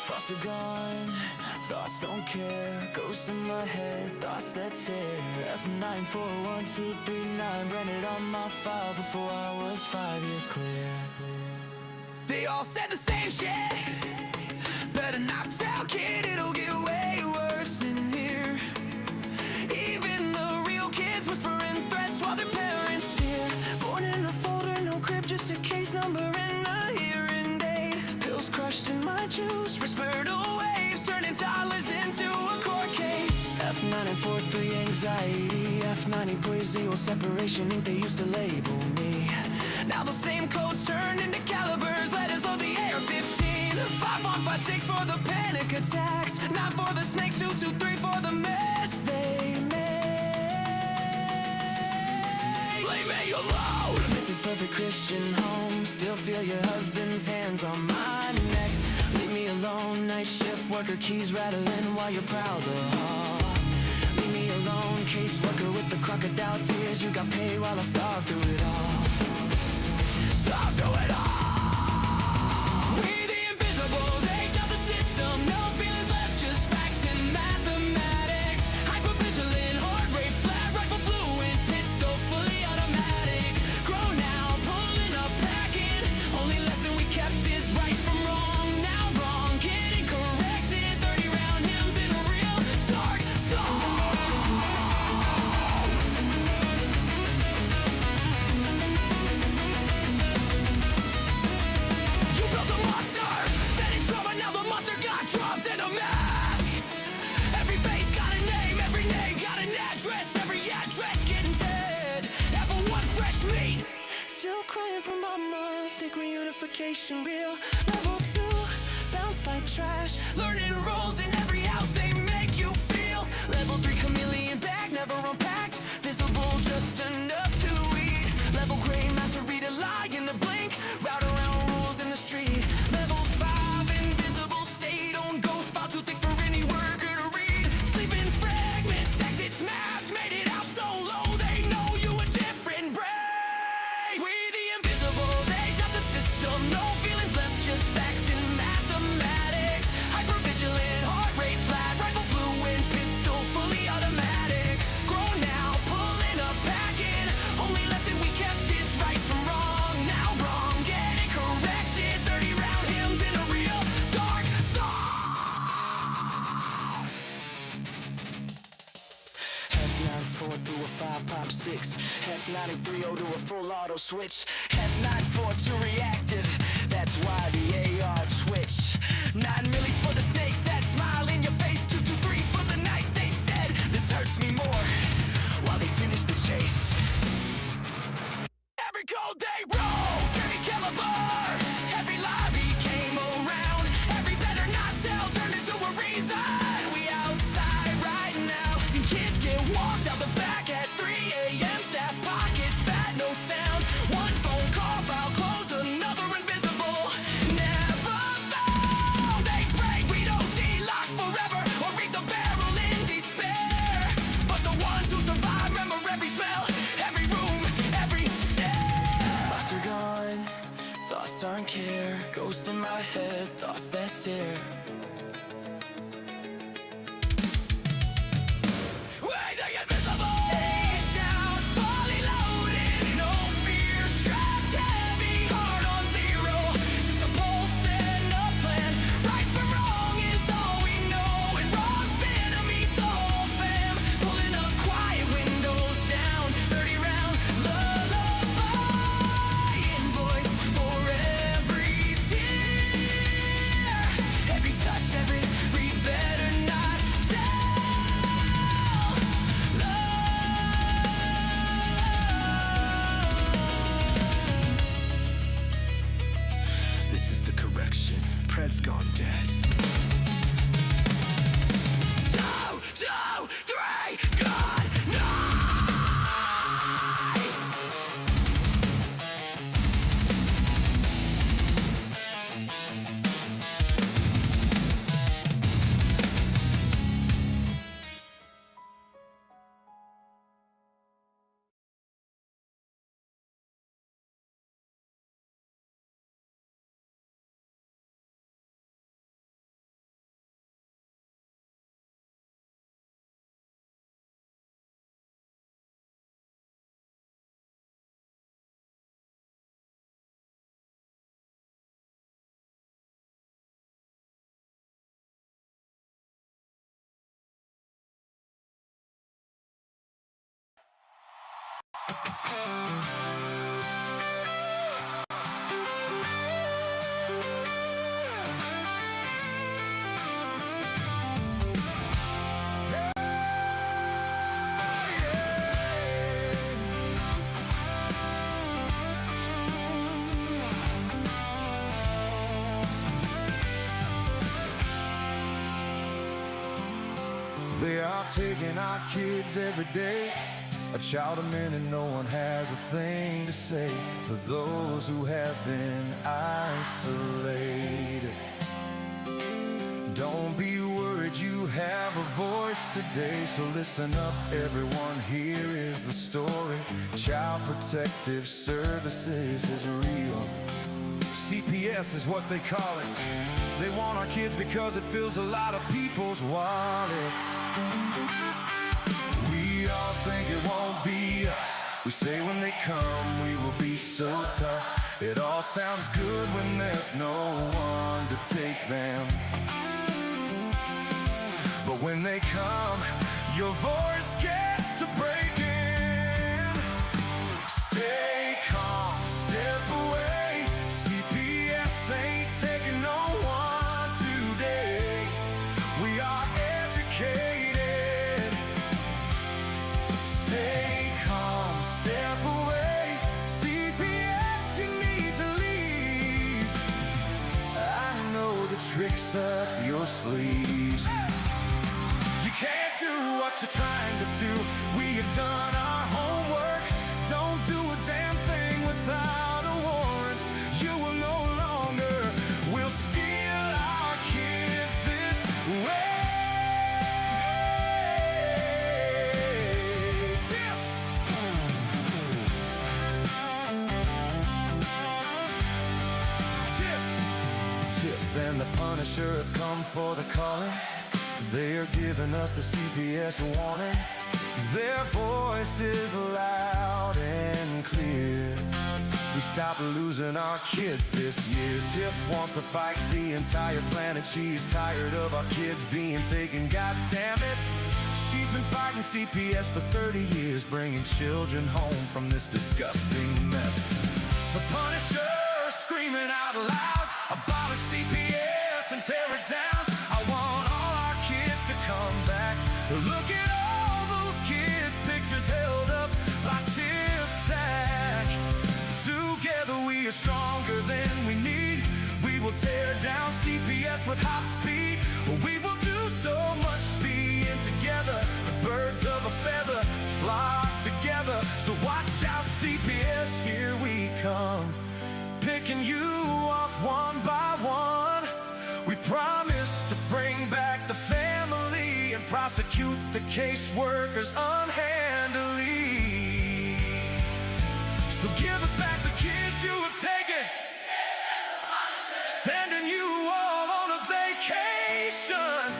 Thoughts are gone, thoughts don't care. Ghosts in my head, thoughts that tear. F941239 branded on my file before I was 5 years clear. They all said the same shit. Better not tell, kid, it'll get way worse in here. Even the real kids whispering threats while their parents steer. Born in a folder, no crib, just a case number and a hearing date. Pills crushed in my juice, respiratory waves turning toddlers into a court case. F943 anxiety, F90 poison, separation ink they used to label me. Now those same codes turned into calibers, letters load the AR-15. 5156 for the panic attacks, 9 for the snakes, 223 for the mess they made. Leave me alone. This is perfect Christian home. Still feel your husband's hands on my neck. Leave me alone. Night shift worker, keys rattling while you're proud to haul. Leave me alone. Caseworker with the crocodile tears. You got paid while I starved through it all. Starved through it all. We the invisibles, aged out the system. No feelings left, just facts and mathematics. Hypervigilant, heart rate flat, rifle fluent, pistol fully automatic. Grown now, pulling up, packing. Only lesson we kept is right from wrong. Now wrong, getting corrected. 30-round hymns in a real dark song. You built a monster, setting trauma, now the monster got drums and a mask. Every face got a name, every name got an address, every address getting dead. Ever one fresh meat, still crying for mama, think reunification real. Level 2, bounce like trash, learning roles in every house they make you feel. Level 3, chameleon bag, never unpacked, visible just enough to eat. Level gray, master read a lie in the blink, route around rules in the street. Level 5, invisible state on ghost file, too thick for any worker to read. Sleeping fragments, exits mapped, made it out so low they know you a different breed. We the invisibles, age out the system, no feelings left, just facts and mathematics. Hypervigilant, heart rate flat, rifle fluent, pistol fully automatic. Grown now, pulling up, packing. Only lesson we kept is right from wrong. Now wrong, getting corrected. 30-round hymns in a real dark song. F94 through a 5 pop 6. F93 to a full auto switch. F94 to reactive. That's why the AR twitch. 9 millis for the snakes that smile in your face. 223s for the nights they said this hurts me more while they finish the chase. Every code they wrote, every caliber, every lobby came around. Every better not tell turned into a reason. We outside right now. Seen kids get walked out the back at 3 a.m. Staff pockets, fat, no sound. One phone call, file closed, another invisible. Never found. They pray we don't de-lock forever or read the barrel in despair. But the ones who survive remember every smell, every room, every stare. Thoughts are gone, thoughts aren't care. Ghost in my head, thoughts that tear. We the invisible, aged out, fully loaded, no fear, strapped heavy, heart on zero. Just a pulse and a plan. Right from wrong is all we know, and wrong finna meet the whole fam. Pulling up quiet, windows down, 30-round lullaby. Invoice for every tear, every touch, every read better not tell. This is the correction. Pred's gone dead. 2, 2, 3, good night. They are taking our kids every day. A child a minute, no one has a thing to say for those who have been isolated. Don't be worried, you have a voice today. So listen up, everyone, here is the story. Child Protective Services is real. CPS is what they call it. They want our kids because it fills a lot of people's wallets. We all think it won't be us. We say when they come we will be so tough. It all sounds good when there's no one to take them. But when they come, your voice gets to breaking. Stay calm, step away. CPS ain't taking no one today. We are educated. Stay calm, step away. CPS, you need to leave. I know the tricks up your sleeves. You can't do what you're trying to do. We have done our homework. Don't do a damn thing without a warrant. You will no longer will steal our kids this way. Tiff and the Punisher have come for the calling. They are giving us the CPS warning. Their voice is loud and clear. We stopped losing our kids this year. Tiff wants to fight the entire planet. She's tired of our kids being taken, god damn it. She's been fighting CPS for 30 years, bringing children home from this disgusting mess. The Punisher screaming out loud, abolish CPS and tear it down. I want all our kids to come back. Look at all those kids' pictures held up by Tic-Tac. Together we are stronger than we need. We will tear down CPS with hot speed. We will do so much being together. The birds of a feather flock together. So watch out, CPS, here we come. Picking you off one by one. We promise to bring back the family and prosecute the caseworkers unhandily. So give us back the kids you have taken. Sending you all on a vacation.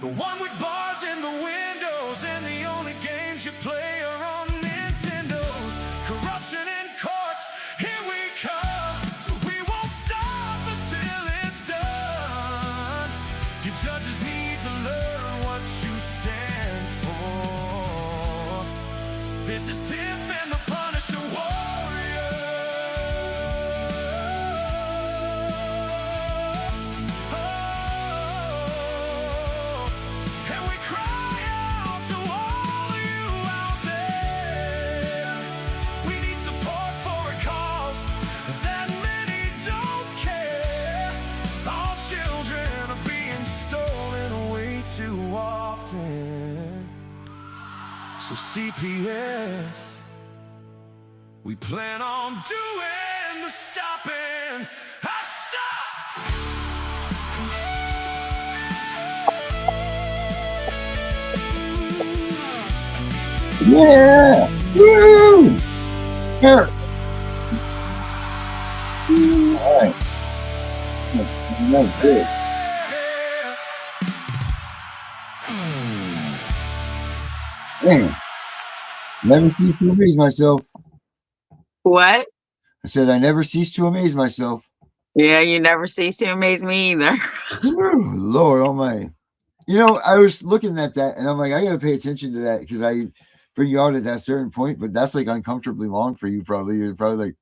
The one with bars in the windows and the only games you play are on Nintendos. Corruption in courts, here we come. We won't stop until it's done. You judges need to learn what you stand for. This is Tiff and the Punisher Warrior. And we cry out to all you out there. We need support for a cause that many don't care. Our children are being stolen way too often. So CPS, we plan on doing the stopping. Stop! Yeah! Woo! Yeah! Alright. That's it. Man, never cease to amaze myself. What? I said I never cease to amaze myself. Yeah, you never cease to amaze me either. Woo, Lord almighty. You know, I was looking at that and I'm like, I gotta pay attention to that because bring you out at that certain point, but that's like uncomfortably long for you. Probably you're probably like,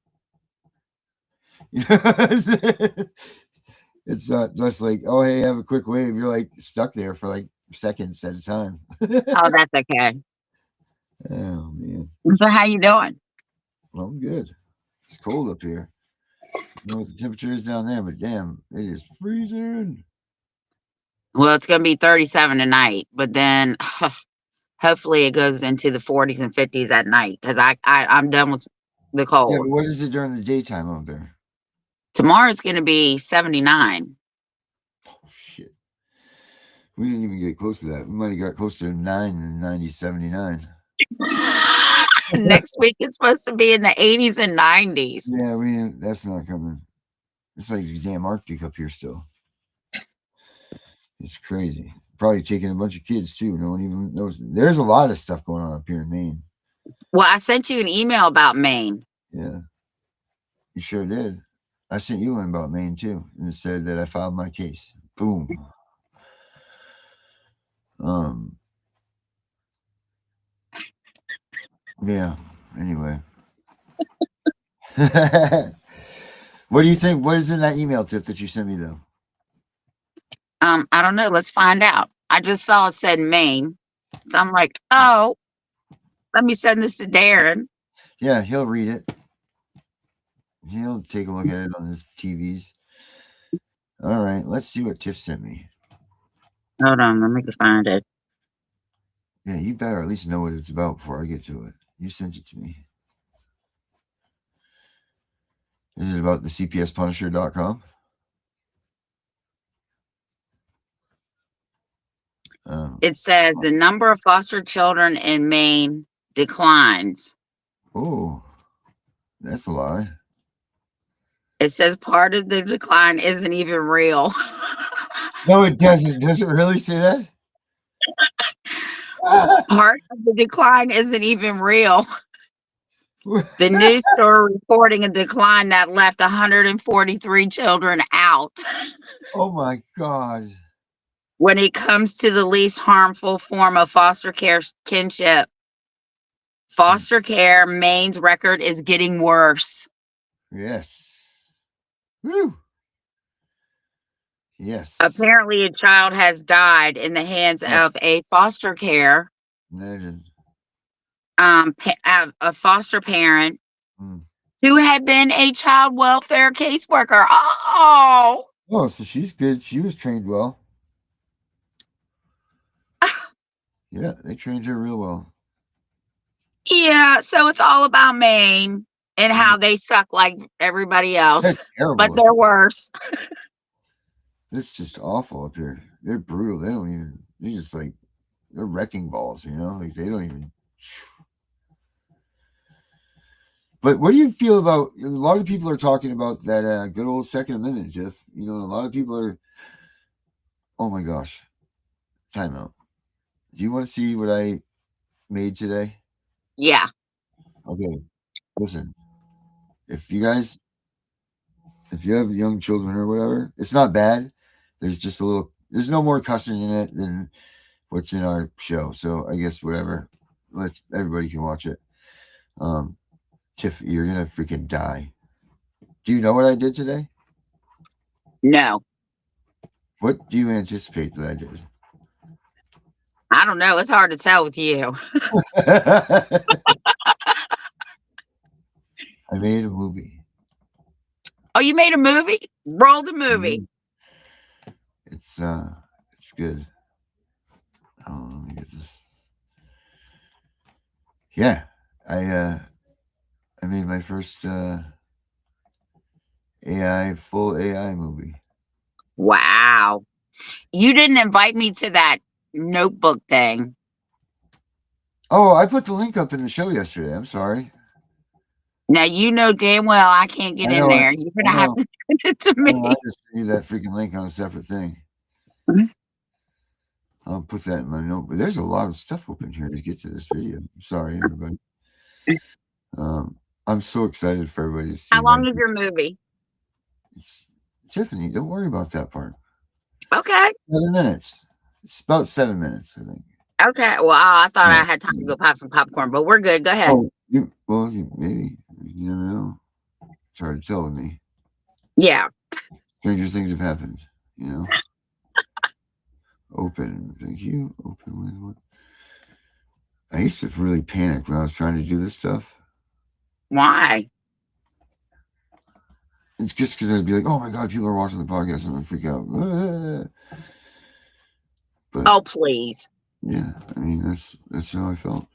it's just like, oh hey, have a quick wave. You're like stuck there for like seconds at a time. Oh, that's okay. Oh man. So how you doing? Well, I'm good. It's cold up here. I don't know what the temperature is down there, but damn, it is freezing. Well, it's gonna be 37 tonight, but then hopefully it goes into the 40s and 50s at night because I'm done with the Yeah, cold. but what is it during the daytime out there? Tomorrow it's gonna be 79. Oh shit. We didn't even get close to that. We might have got close to 9 and 90, 79. Next week it's supposed to be in the 80s and 90s. Yeah, that's not coming. It's like the damn Arctic up here still. It's crazy. Probably taking a bunch of kids too. No one even knows. There's a lot of stuff going on up here in Maine. Well, I sent you an email about Maine. Yeah. You sure did. I sent you one about Maine too. And it said that I filed my case. Boom. Yeah. Anyway. What do you think? What is in that email, Tiff, that you sent me though? I don't know. Let's find out. I just saw it said Maine. So I'm like, oh, let me send this to Darren. Yeah, he'll read it. He'll take a look at it on his TVs. All right, let's see what Tiff sent me. Hold on, let me find it. Yeah, you better at least know what it's about before I get to it. You sent it to me. Is it about the CPSpunisher.com? It says the number of foster children in Maine declines. Oh, that's a lie. It says part of the decline isn't even real. No, it doesn't. Does it really say that? Part of the decline isn't even real. The news story reporting a decline that left 143 children out. Oh my God. When it comes to the least harmful form of foster care kinship, foster care, Maine's record is getting worse. Yes. Woo. Yes. Apparently, a child has died in the hands of a foster care. Imagine. A foster parent who had been a child welfare caseworker. Oh, so she's good. She was trained well. Yeah, they trained her real well. Yeah, so it's all about Maine and how they suck like everybody else. That's terrible. But they're worse. It's just awful up here. They're brutal. They're just like, they're wrecking balls, you know? Like, they don't even. But what do you feel about, a lot of people are talking about that good old Second Amendment, Jeff. You know, a lot of people are, oh my gosh. Time out. Do you want to see what I made today? Yeah. Okay. Listen, if you have young children or whatever, it's not bad. There's no more cussing in it than what's in our show. So I guess whatever. Everybody can watch it. Tiff, you're going to freaking die. Do you know what I did today? No. What do you anticipate that I did? I don't know. It's hard to tell with you. I made a movie. Oh, you made a movie? Roll the movie. It's good. Oh, let me get this. Yeah, I made my first full AI movie. Wow. You didn't invite me to that notebook thing. Oh, I put the link up in the show yesterday. I'm sorry. Now, you know damn well I can't get in there. You're going to have to send it to me. I just sent you that freaking link on a separate thing. I'll put that in my note. But there's a lot of stuff open here to get to this video. I'm sorry, everybody. I'm so excited for everybody to see. How long is your movie? It's Tiffany, don't worry about that part. Okay. 7 minutes. It's about 7 minutes, I think. Okay. Well, I thought Yeah. I had time to go pop some popcorn, but we're good. Go ahead. Oh, maybe you never know. It's hard to tell with me. Yeah. Stranger things have happened. You know. Open. Thank you. Open with what? I used to really panic when I was trying to do this stuff. Why? It's just because I'd be like, "Oh my god, people are watching the podcast," and I'd freak out. But Oh, please. yeah, I mean that's how I felt.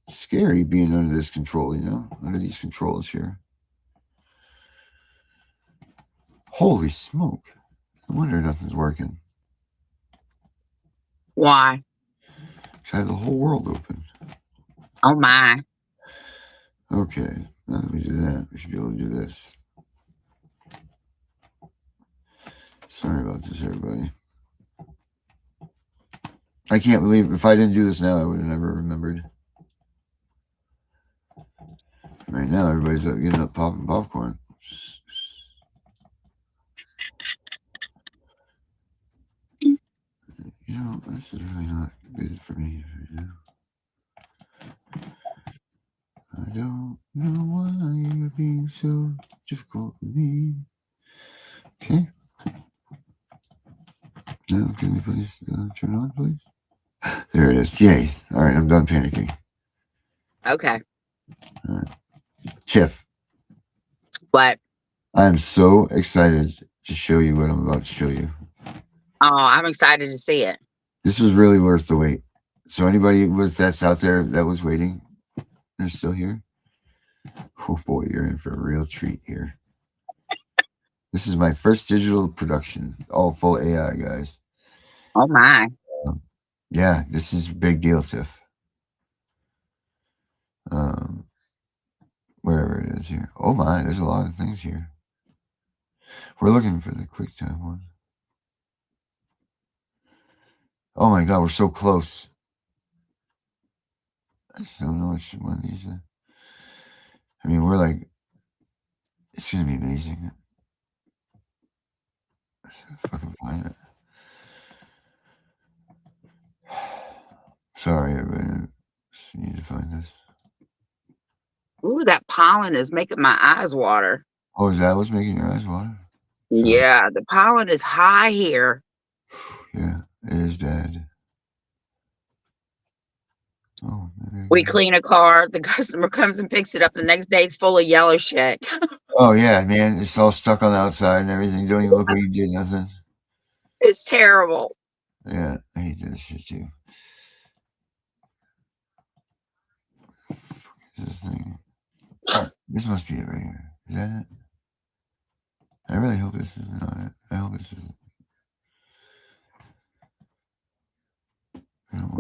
It's scary being under this control, you know, under these controls here. Holy smoke! I wonder nothing's working. Why? I have the whole world open. Oh my. Okay, now that we do that, we should be able to do this. Sorry about this, everybody. I can't believe if I didn't do this now, I would have never remembered. Right now, everybody's up getting up popping popcorn. You know, this is really not good for me right now. I don't know why you're being so difficult with me. Okay. Now, can we please turn on, please? There it is. Yay. All right, I'm done panicking. Okay. All right. Tiff, What? I am so excited to show you what I'm about to show you. Oh, I'm excited to see it. This was really worth the wait. So anybody that's out there that was waiting, they're still here? Oh boy, you're in for a real treat here. This is my first digital production, all full AI, guys. Oh my. Yeah, this is a big deal, Tiff. Wherever it is here. Oh my, there's a lot of things here. We're looking for the QuickTime one. Oh my god, we're so close. I just don't know which one of these. I mean, we're like, it's gonna be amazing. I should fucking find it. Sorry, everybody. I just need to find this. Ooh, that pollen is making my eyes water. Oh, is that what's making your eyes water? Sorry. Yeah, the pollen is high here. Yeah, it is bad. Oh, We clean a car, the customer comes and picks it up. The next day it's full of yellow shit. oh yeah, man, it's all stuck on the outside and everything. Don't even look what you did, nothing. It's terrible. Yeah, I hate that shit too. What the fuck is this thing? Oh, this must be it right here. Is that it? I really hope this is not it. I hope this isn't.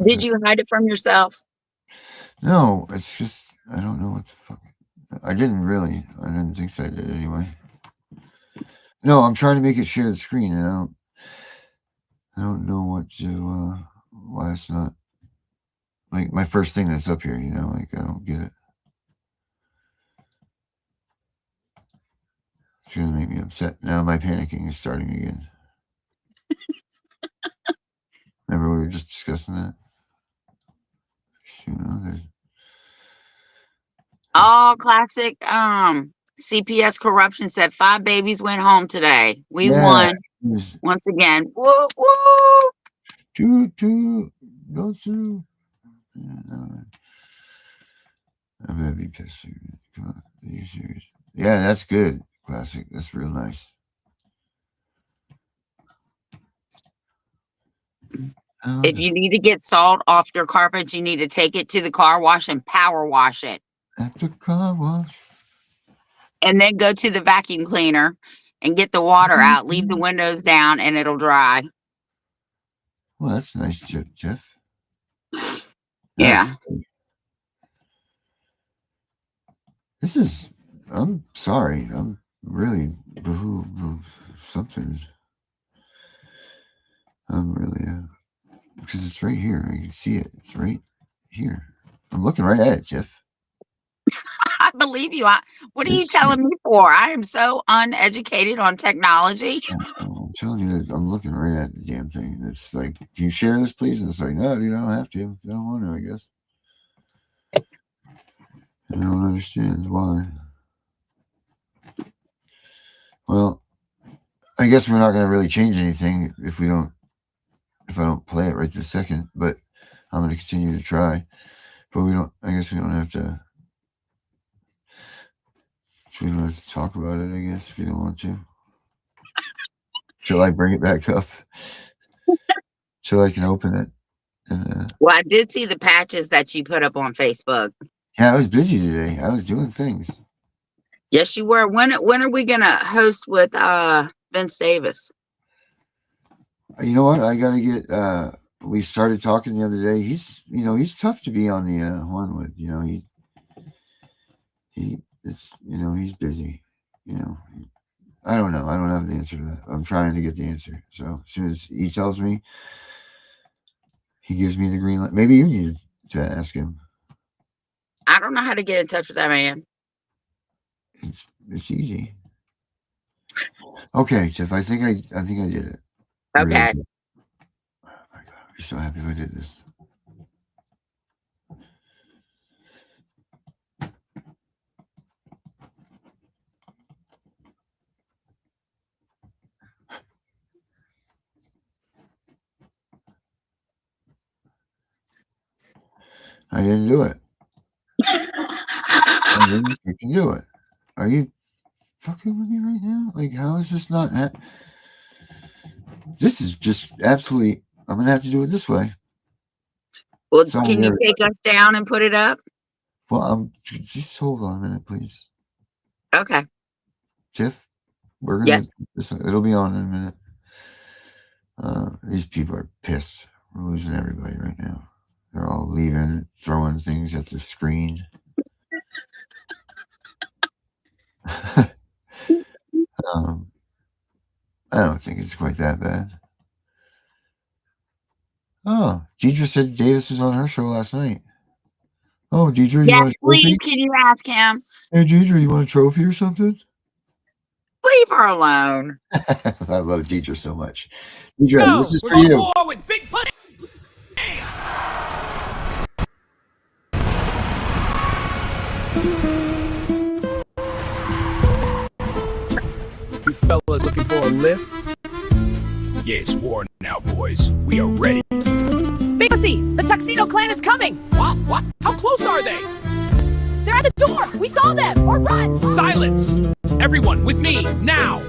Did you hide it from yourself? No, it's just I don't know what the fuck. I didn't really. I didn't think so. I did anyway. No, I'm trying to make it share the screen, and I don't know what to. Why it's not like my first thing that's up here. You know, like I don't get it. It's gonna make me upset. Now my panicking is starting again. Remember we were just discussing that? You know, there's Oh, classic. CPS corruption said 5 babies went home today. We won once again. Woo woo. Go through. I'm gonna be pissed. Come on, are you serious? Yeah, that's good. Classic. That's real nice. If you need to get salt off your carpets, you need to take it to the car wash and power wash it. At the car wash. And then go to the vacuum cleaner and get the water out. Leave the windows down and it'll dry. Well, that's nice, Jeff. Yeah. This is. I'm sorry. I'm really something. I'm really because it's right here. I can see it. It's right here. I'm looking right at it, Jeff. I believe you. What are you telling me for? I am so uneducated on technology. Oh I'm telling you that I'm looking right at the damn thing. It's like, can you share this, please? And it's like, no, dude, I don't have to. I don't want to, I guess. I don't understand why. Well, I guess we're not going to really change anything if I don't play it right this second, but I'm going to continue to try. But I guess we don't have to talk about it, I guess, if you don't want to. Till I bring it back up. Till I can open it. Well, I did see the patches that you put up on Facebook. Yeah, I was busy today. I was doing things. Yes, you were. When are we gonna host with Vince Davis? You know what? I gotta get. We started talking the other day. He's tough to be on the one with. He's busy. I don't know. I don't have the answer to that. I'm trying to get the answer. So as soon as he tells me, he gives me the green light. Maybe you need to ask him. I don't know how to get in touch with that man. It's easy. Okay, Tiff. I think I did it. Okay. Oh my God, I'd be so happy if I did this. I didn't do it. I didn't freaking do it. Are you fucking with me right now? Like, how is this not? This is just absolutely. I'm gonna have to do it this way. Well, can you take us down and put it up? Well, just hold on a minute, please. Okay. Tiff, we're gonna. Yes. It'll be on in a minute. These people are pissed. We're losing everybody right now. They're all leaving, throwing things at the screen. I don't think it's quite that bad. Oh, Deidre said Davis was on her show last night. Oh, Deidre, you want a trophy? Yes, can you ask him? Hey, Deidre, you want a trophy or something? Leave her alone. I love Deidre so much. Deidre, this is for you. War with Big Punisher. You fellas looking for a lift? Yeah, it's war now, boys. We are ready. Big Pussy, the Tuxedo Clan is coming! What? How close are they? They're at the door! We saw them! Or run! Silence! Everyone, with me, now!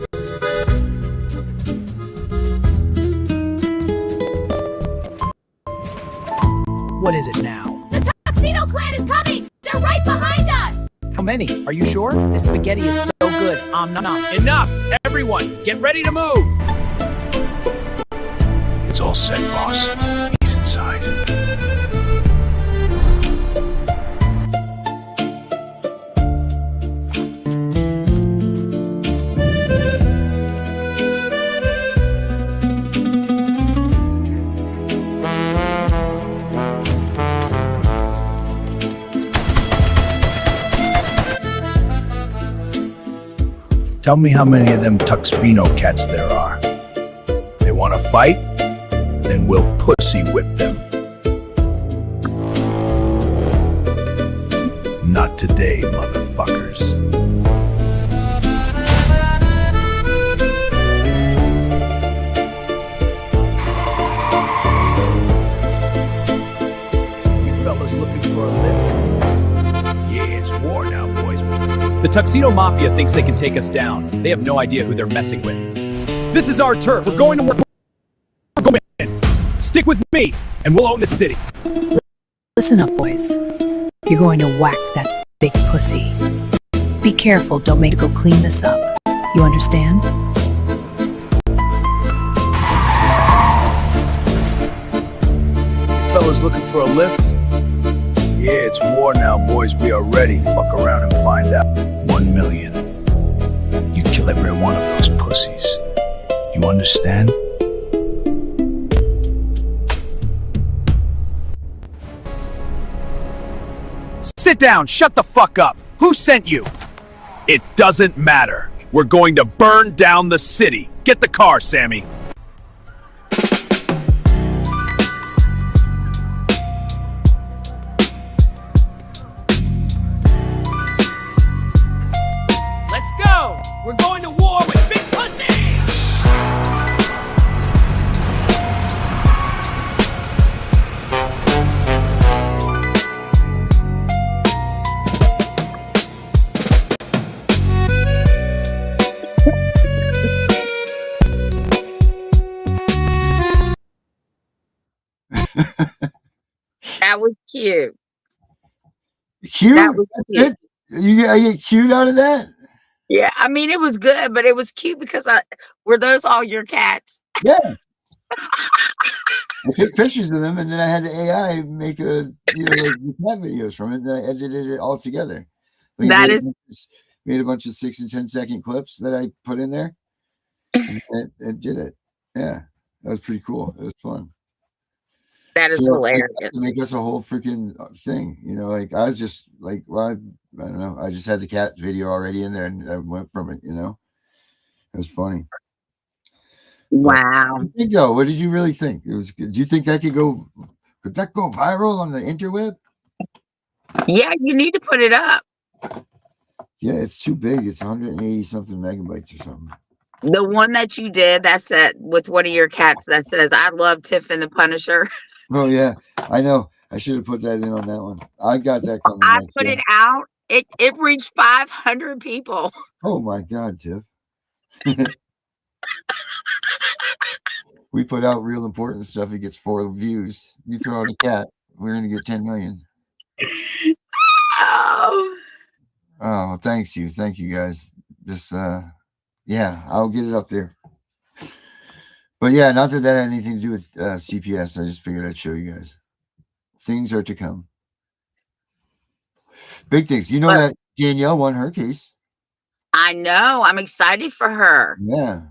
What is it now? The Tuxedo Clan is coming! They're right behind us! How many? Are you sure? This spaghetti is so good. Nom. Enough! Everyone, get ready to move! It's all set, boss. He's inside. Tell me how many of them Tuxedo cats there are. They want to fight? Then we'll pussy whip them. Not today, motherfuckers. You fellas looking for a lift? Yeah, it's war now, boys. The Tuxedo Mafia thinks they can take us down. They have no idea who they're messing with. This is our turf. We're going to work. We're going in. Stick with me, and we'll own the city. Listen up, boys. You're going to whack that big pussy. Be careful, don't make it go clean this up. You understand? You fellas looking for a lift? Yeah, it's war now, boys. We are ready. Fuck around and find out. 1 million. You kill every one of those pussies. You understand? Sit down. Shut the fuck up. Who sent you? It doesn't matter. We're going to burn down the city. Get the car, Sammy. Let's go! We're going to war with Big Pussy! That was cute. Cute? That was That's cute. it? I get cute out of that? Yeah, I mean it was good, but it was cute because were those all your cats? Yeah. I took pictures of them and then I had the AI make like cat videos from it, and then I edited it all together. Like That is made a bunch of 6 and 10-second clips that I put in there. And it did it. Yeah. That was pretty cool. It was fun. hilarious. To make us a whole freaking thing, like I was just like, well, I don't know. I just had the cat video already in there and I went from it, It was funny. Wow. What did you really think? It was good. Do you think could that go viral on the interweb? Yeah, you need to put it up. Yeah, it's too big. It's 180 something megabytes or something. The one that you did that said with one of your cats that says, "I love Tiff and the Punisher." Oh yeah, I know. I should have put that in on that one. I got that coming I next. put it out. It reached 500 people. Oh my God, Tiff. We put out real important stuff. It gets 4 views. You throw out a cat, we're gonna get 10 million. Oh. Oh, thank you guys. Just yeah, I'll get it up there. But yeah, not that had anything to do with CPS. I just figured I'd show you guys. Things are to come. Big things. That Danielle won her case. I know. I'm excited for her. Yeah.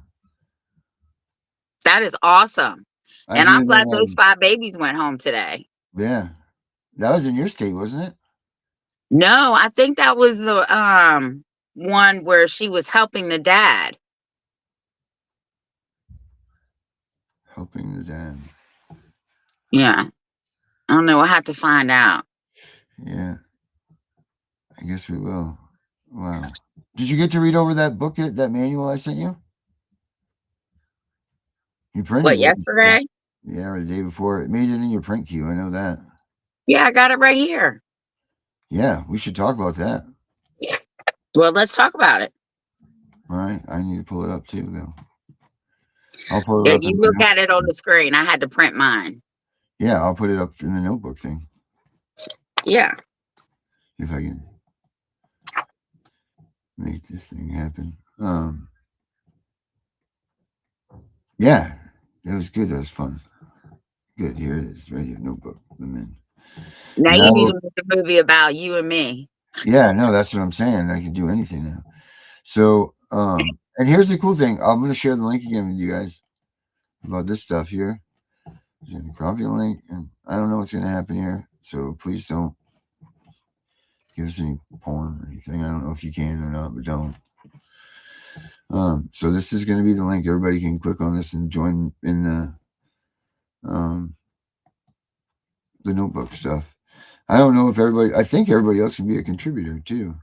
That is awesome. And I'm glad those 5 babies went home today. Yeah. That was in your state, wasn't it? No, I think that was the one where she was helping the dad. Helping the dad. Yeah. I don't know. I'll have to find out. Yeah. I guess we will. Wow. Did you get to read over that book, that manual I sent you? You printed What, it. yesterday? Yeah, or the day before. It made it in your print queue. I know that. Yeah, I got it right here. Yeah, we should talk about that. Well, let's talk about it. All right. I need to pull it up too, though. I'll pull it up. You look at it on the screen. I had to print mine. Yeah, I'll put it up in the notebook thing. Yeah. If I can make this thing happen. Yeah, it was good. It was fun. Good. Here it is. Right here, notebook. Now you need to make a movie about you and me. Yeah, no, that's what I'm saying. I can do anything now. So, and here's the cool thing. I'm going to share the link again with you guys about this stuff here. I'm going to copy the link, and I don't know what's going to happen here. So please don't give us any porn or anything. I don't know if you can or not, but don't. So this is going to be the link. Everybody can click on this and join in the notebook stuff. I don't know if I think everybody else can be a contributor too.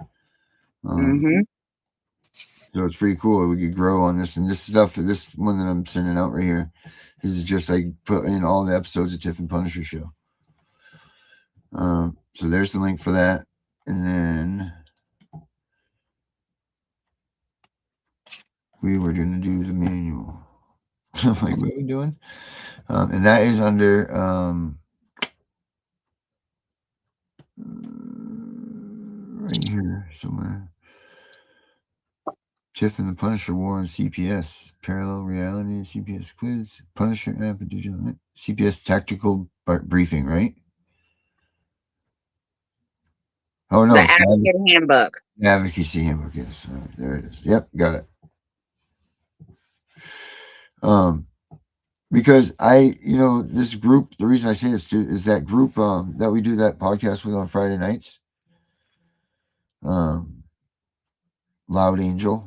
So it's pretty cool. We could grow on this, and this stuff, this one that I'm sending out right here, this is just like put in all the episodes of Tiff and Punisher show. So there's the link for that. And then we were going to do the manual. Like, what are we doing? And that is under right here somewhere. Tiff and the Punisher War on CPS. Parallel reality, CPS quiz, Punisher app, and digital CPS tactical briefing, right? Oh no, the advocate handbook. Advocacy handbook, yes. There it is. Yep, got it. Because this group, the reason I say this too is that group that we do that podcast with on Friday nights. Loud Angel.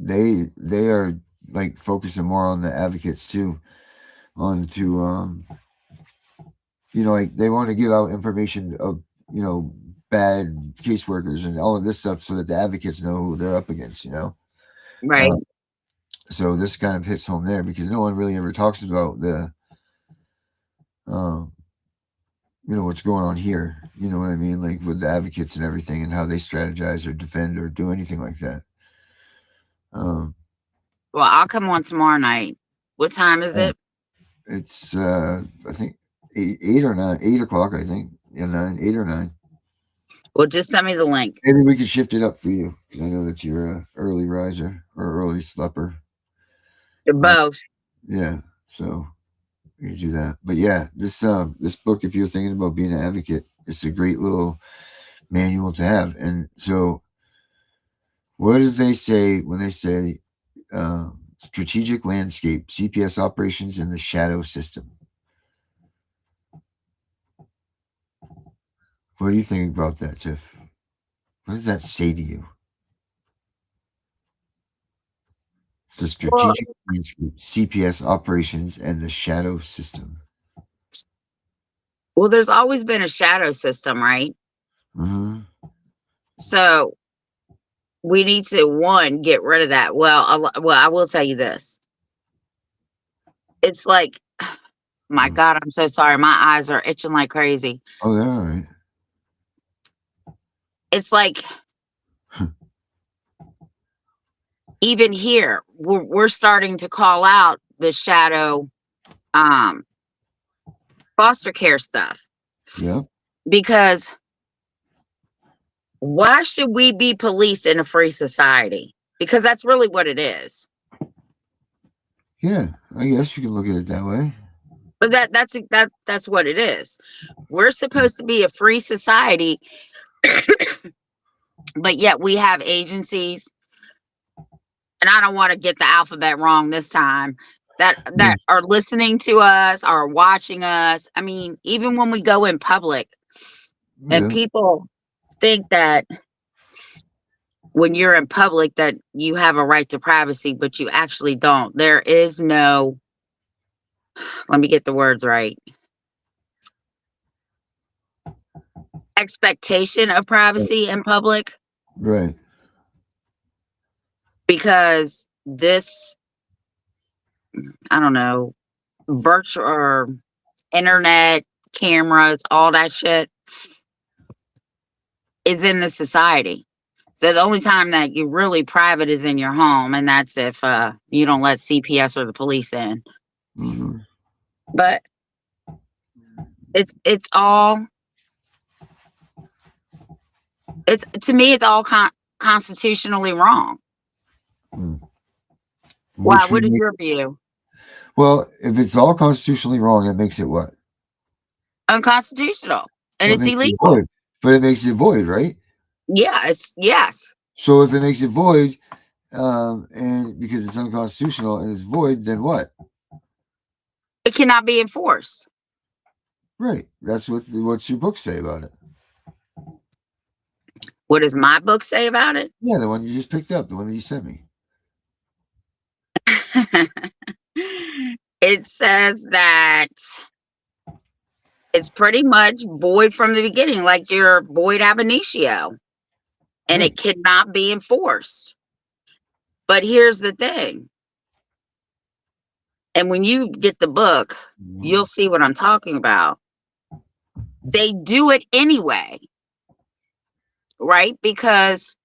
they are like focusing more on the advocates too, on to like they want to give out information of bad caseworkers and all of this stuff so that the advocates know who they're up against. Right. So this kind of hits home there because no one really ever talks about the what's going on here. You know what I mean? Like with the advocates and everything and how they strategize or defend or do anything like that. Well, I'll come on tomorrow night. What time is it? It's I think 8 or 9, 8 o'clock, I think. Yeah, 8 or 9. Well, just send me the link. Maybe we could shift it up for you because I know that you're a early riser or early slupper. Both. Yeah, so you do that. But yeah, this book, if you're thinking about being an advocate, it's a great little manual to have. And so, what does they say when they say strategic landscape, CPS operations in the shadow system? What do you think about that, Tiff? What does that say to you? The strategic landscape, CPS operations, and the shadow system. Well, there's always been a shadow system, right? Mm-hmm. So we need to, one, get rid of that. Well, I will tell you this. It's like, my God, I'm so sorry. My eyes are itching like crazy. Oh, they're all right. It's like, even here, we're starting to call out the shadow foster care stuff. Yeah. Because why should we be police in a free society? Because that's really what it is. Yeah, I guess you can look at it that way. But that's what it is. We're supposed to be a free society, but yet we have agencies, and I don't want to get the alphabet wrong this time, that are listening to us, are watching us. I mean, even when we go in public, and people think that when you're in public that you have a right to privacy, but you actually don't. There is no, let me get the words right, expectation of privacy in public. Right. Because this, I don't know, virtual or internet cameras, all that shit is in the society. So the only time that you're really private is in your home, and that's if you don't let CPS or the police in. Mm-hmm. But it's all, to me, it's all constitutionally wrong. Why? What is your view? Well, if it's all constitutionally wrong, that makes it what? Unconstitutional, and Well, it's illegal. But it makes it void, right? Yeah, yes. So if it makes it void, and because it's unconstitutional and it's void, then what? It cannot be enforced. Right. That's what's your book say about it. What does my book say about it? Yeah, the one you just picked up, the one that you sent me. It says that it's pretty much void from the beginning, like your void ab initio, and it cannot be enforced. But here's the thing. And when you get the book, you'll see what I'm talking about. They do it anyway, right? Because,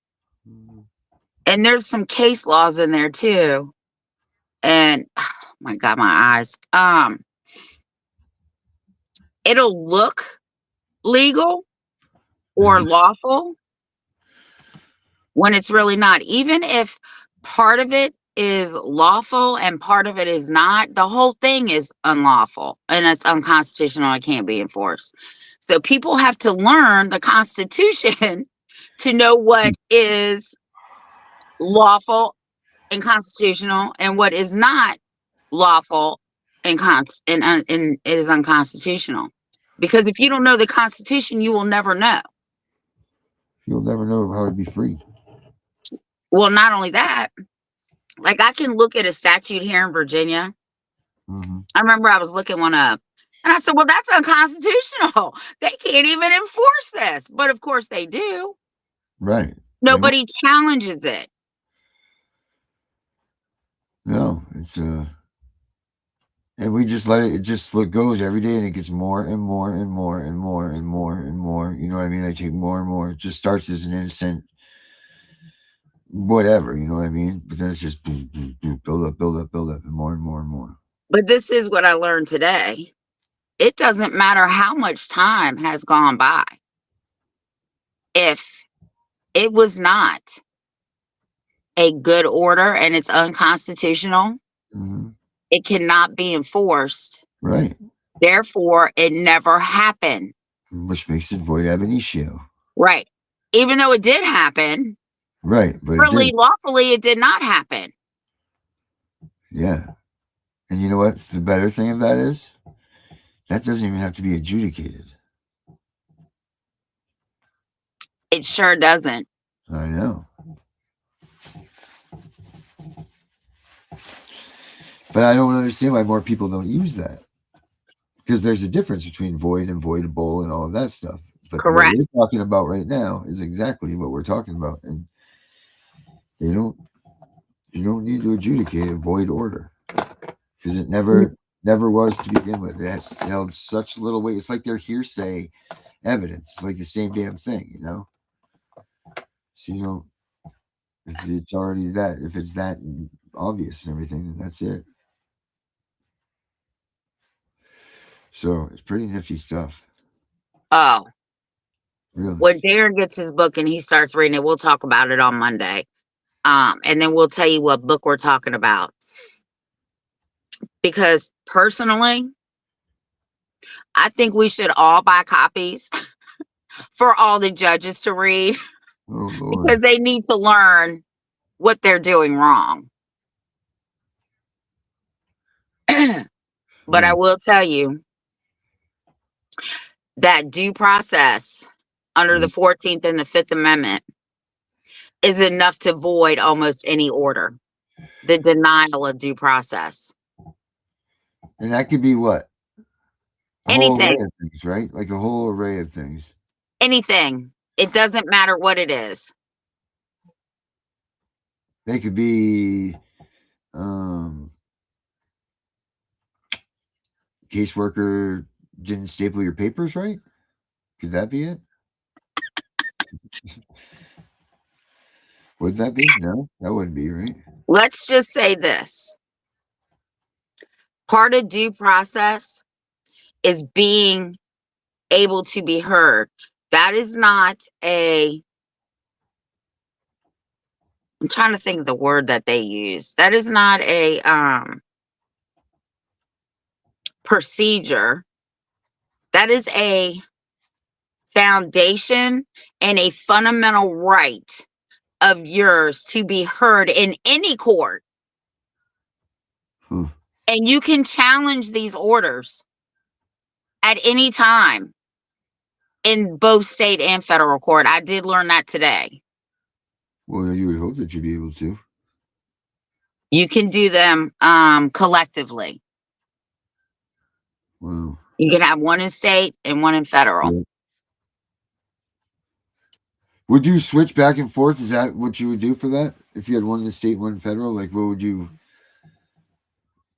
and there's some case laws in there too. And oh my God, my eyes. It'll look legal or lawful when it's really not. Even if part of it is lawful and part of it is not, the whole thing is unlawful and it's unconstitutional. It can't be enforced. So people have to learn the Constitution to know what is lawful and constitutional and what is not lawful and it is unconstitutional. Because if you don't know the Constitution, you will never know. You'll never know how to be free. Well, not only that, Like, I can look at a statute here in Virginia. Mm-hmm. I remember I was looking one up, and I said, well, that's unconstitutional. They can't even enforce this. But of course they do. Right. Nobody challenges it. No, it's and we just let it just goes every day, and it gets more and more and more and more and more and more. You know what I mean? They take more and more. It just starts as an innocent whatever, you know what I mean? But then it's just boom, boom, boom, build up, and more and more and more. But this is what I learned today. It doesn't matter how much time has gone by. If it was not a good order and it's unconstitutional, Mm-hmm. it cannot be enforced. Right. Therefore, it never happened. Which makes it void ab initio. Right. Even though it did happen, Right. But really it did. lawfully, it did not happen. Yeah. And you know what the better thing of that is? That doesn't even have to be adjudicated. It sure doesn't. I know. But I don't understand why more people don't use that. Because there's a difference between void and voidable and all of that stuff. But Correct. what we're talking about right now is exactly what we're talking about. And you don't need to adjudicate a void order. Because it never was to begin with. It has held such little weight. It's like their hearsay evidence. It's like the same damn thing, you know? So you don't, if it's already that, if it's that obvious and everything, then that's it. So it's pretty nifty stuff. Oh, Really. when Darren gets his book and he starts reading it, we'll talk about it on Monday. And then we'll tell you what book we're talking about. Because personally, I think we should all buy copies for all the judges to read. Oh, Lord. Because they need to learn what they're doing wrong. But I will tell you that due process under the 14th and the 5th Amendment is enough to void almost any order. The denial of due process. And that could be what? A whole Anything. array of things, right? Like a whole array of things. Anything. It doesn't matter what it is. They could be caseworker didn't staple your papers right? Could that be it? Would that be? No, that wouldn't be, right? Let's just say this. Part of due process is being able to be heard. That is not I'm trying to think of the word that they use. That is not a procedure. That is a foundation and a fundamental right of yours to be heard in any court. And you can challenge these orders at any time in both state and federal court. I did learn that today. Well, you would hope that you'd be able to. You can do them collectively. Wow. You can have one in state and one in federal. Yeah. Would you switch back and forth? Is that what you would do for that? If you had one in the state, one in federal, like what would you?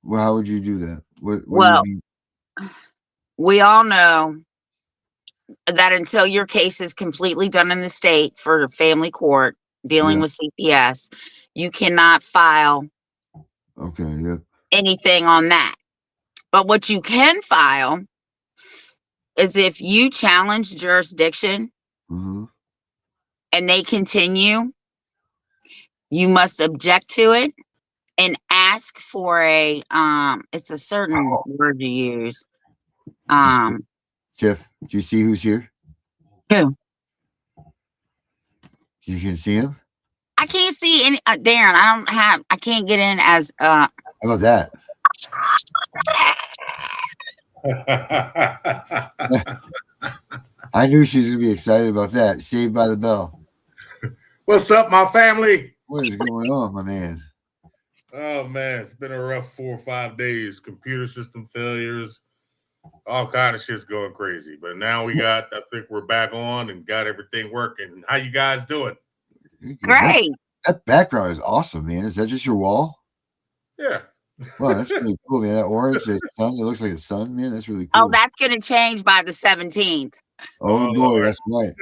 Well, how would you do that? What Well, do you mean? we all know that until your case is completely done in the state for family court dealing with CPS, you cannot file anything on that. But what you can file is if you challenge jurisdiction and they continue, you must object to it and ask for a it's a certain word you use. Tiff, do you see who's here? Who? You can see him? I can't see any Darren, I can't get in as How about that? I knew she was gonna be excited about that. Saved by the Bell. What's up, my family? What is going on, my man? Oh man, it's been a rough 4 or 5 days. Computer system failures, all kind of shit's going crazy. But now I think we're back on and got everything working. How you guys doing? Great. That background is awesome, man. Is that just your wall? Yeah. Wow, that's really cool, man. That orange, that sun, it looks like a sun, man. That's really Oh, cool. that's going to change by the 17th. Oh, boy, Lord. that's right.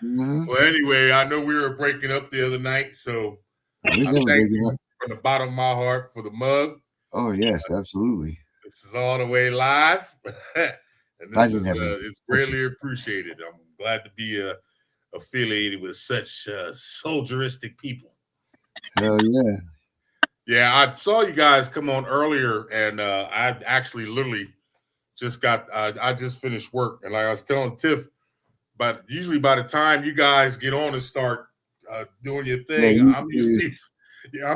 Well, anyway, I know we were breaking up the other night, so We I never thank breaking you up. from the bottom of my heart for the mug. Oh, yes, absolutely. This is all the way live, and I this didn't is have any it's greatly appreciated. I'm glad to be affiliated with such soldieristic people. Hell yeah. Yeah, I saw you guys come on earlier, and I actually literally just I just finished work, and like I was telling Tiff, but usually by the time you guys get on and start doing your thing, I'm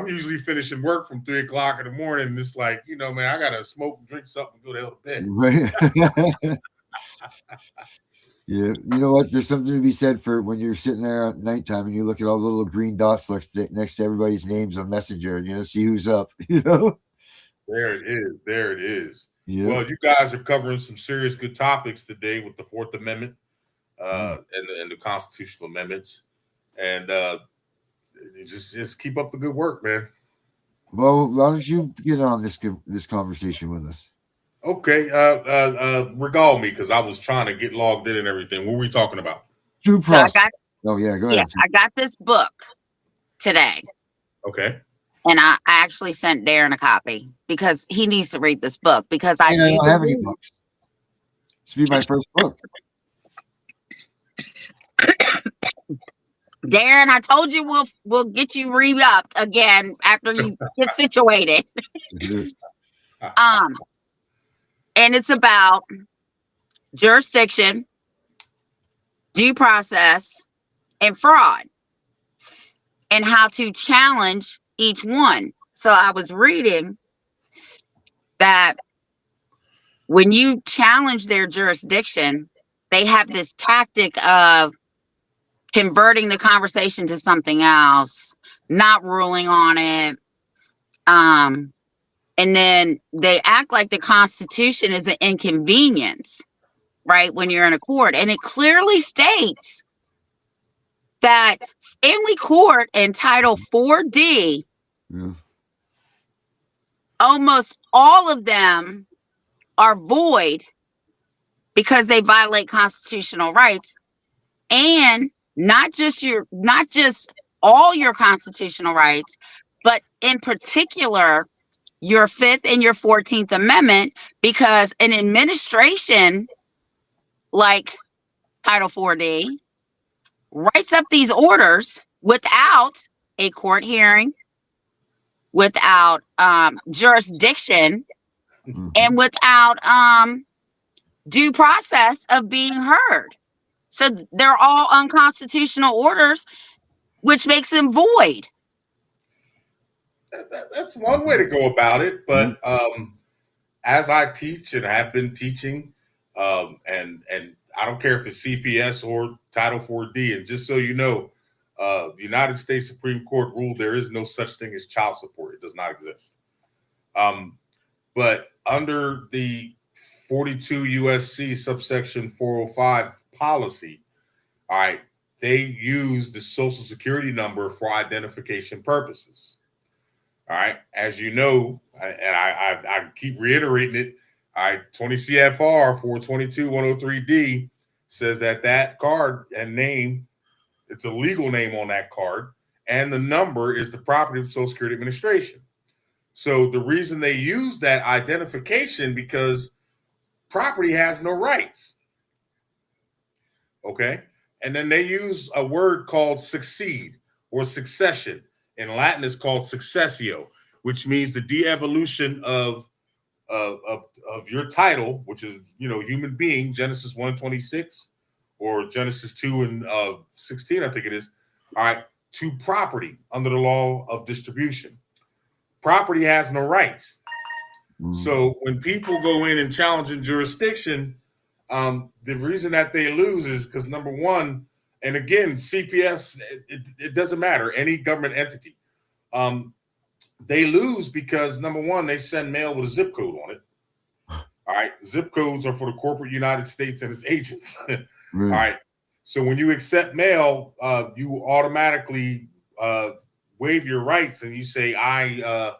usually finishing work from 3 o'clock in the morning. And it's like, man, I gotta smoke and drink something and go to hell to bed. Right. Yeah, you know what? There's something to be said for when you're sitting there at nighttime and you look at all the little green dots next to everybody's names on Messenger and see who's up. There it is. Yeah. Well, you guys are covering some serious good topics today with the Fourth Amendment and the constitutional amendments, and just keep up the good work, man. Well, why don't you get on this conversation with us? Okay, regale me because I was trying to get logged in and everything. What were we talking about? Due process. Go ahead. Yeah, I got this book today. Okay. And I actually sent Darren a copy because he needs to read this book because I don't have any books. This will be my first book. Darren, I told you we'll get you re-upped again after you get situated. And it's about jurisdiction, due process, and fraud, and how to challenge each one. So I was reading that when you challenge their jurisdiction, they have this tactic of converting the conversation to something else, not ruling on it. And then they act like the Constitution is an inconvenience, right? When you're in a court. And it clearly states that family court in Title 4D, almost all of them are void because they violate constitutional rights, and not just all your constitutional rights, but in particular your 5th and your 14th Amendment, because an administration like Title 4D writes up these orders without a court hearing, without jurisdiction, and without due process of being heard. So they're all unconstitutional orders, which makes them void. That's one way to go about it. But as I teach and have been teaching, and I don't care if it's CPS or Title 4D, and just so you know, the United States Supreme Court ruled there is no such thing as child support. It does not exist. But under the 42 USC subsection 405 policy, all right, they use the Social Security number for identification purposes. All right, as you know, and I keep reiterating it, all right, 20 CFR 422-103D says that card and name, it's a legal name on that card, and the number is the property of the Social Security Administration. So the reason they use that identification, because property has no rights. Okay, and then they use a word called succeed or succession. In Latin, it's called successio, which means the de-evolution of your title, which is, human being, Genesis 1:26, or Genesis 2:16, I think it is. All right, to property under the law of distribution. Property has no rights. So when people go in and challenge in jurisdiction, the reason that they lose is because, number one, and again, CPS, it doesn't matter, any government entity. They lose because, number one, they send mail with a zip code on it. All right. Zip codes are for the corporate United States and its agents. All right. So when you accept mail, you automatically waive your rights and you say, I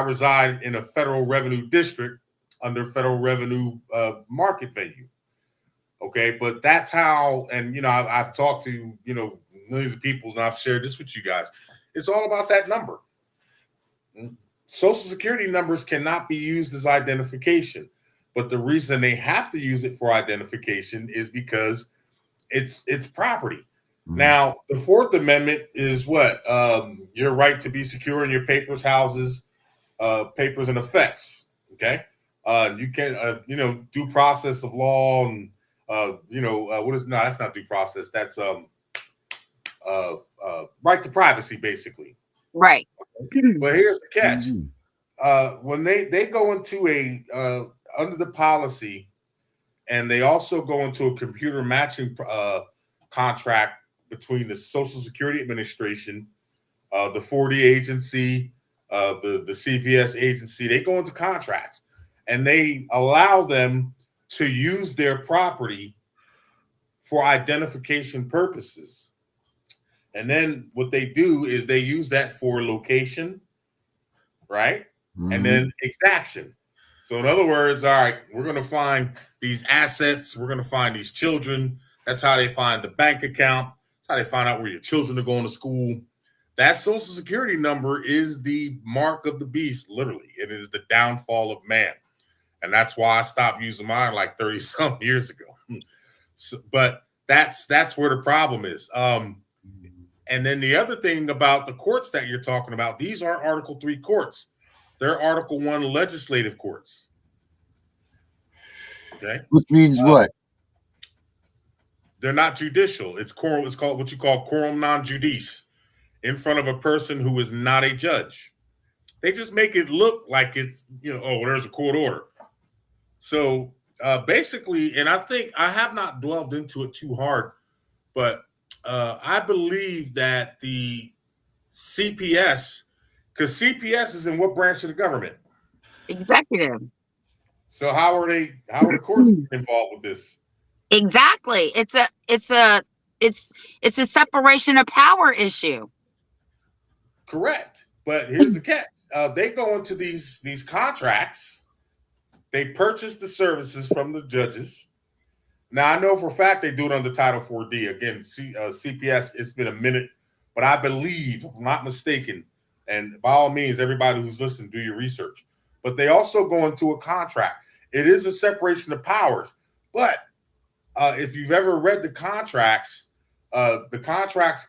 reside in a federal revenue district under federal revenue market venue. Okay. But that's how, and, you know, I've talked to, you know, millions of people, and I've shared this with you guys. It's all about that number. Social Security numbers cannot be used as identification, but the reason they have to use it for identification is because it's property. Now, the Fourth Amendment is what? Your right to be secure in your papers, houses, papers, and effects. Okay, you can, you know, due process of law, and you know, what is? No, that's not due process. That's right to privacy, basically. Right. But here's the catch: when they go into a under the policy, and they also go into a computer matching contract between the Social Security Administration, the 40 agency, the CPS agency, they go into contracts and they allow them to use their property for identification purposes. And then what they do is they use that for location, right? And then exaction. So in other words, all right, we're going to find these assets. We're going to find these children. That's how they find the bank account. That's how they find out where your children are going to school. That Social Security number is the mark of the beast, literally. It is the downfall of man. And that's why I stopped using mine like 30-some years ago. So, but that's where the problem is. And then the other thing about the courts that you're talking about, these aren't Article 3 courts. They're Article 1 legislative courts. Okay. Which means what? They're not judicial. It's called what you call quorum non judice, in front of a person who is not a judge. They just make it look like it's, you know, oh, there's a court order. So basically, and I think I have not delved into it too hard, but I believe that the CPS, because CPS is in what branch of the government? Executive. So how are the courts involved with this? Exactly. It's a separation of power issue. Correct. But here's the catch. They go into these contracts. They purchase the services from the judges. Now, I know for a fact they do it under Title 4D. Again, CPS, it's been a minute, but I believe, if I'm not mistaken, and by all means, everybody who's listening, do your research. But they also go into a contract. It is a separation of powers. But if you've ever read the contract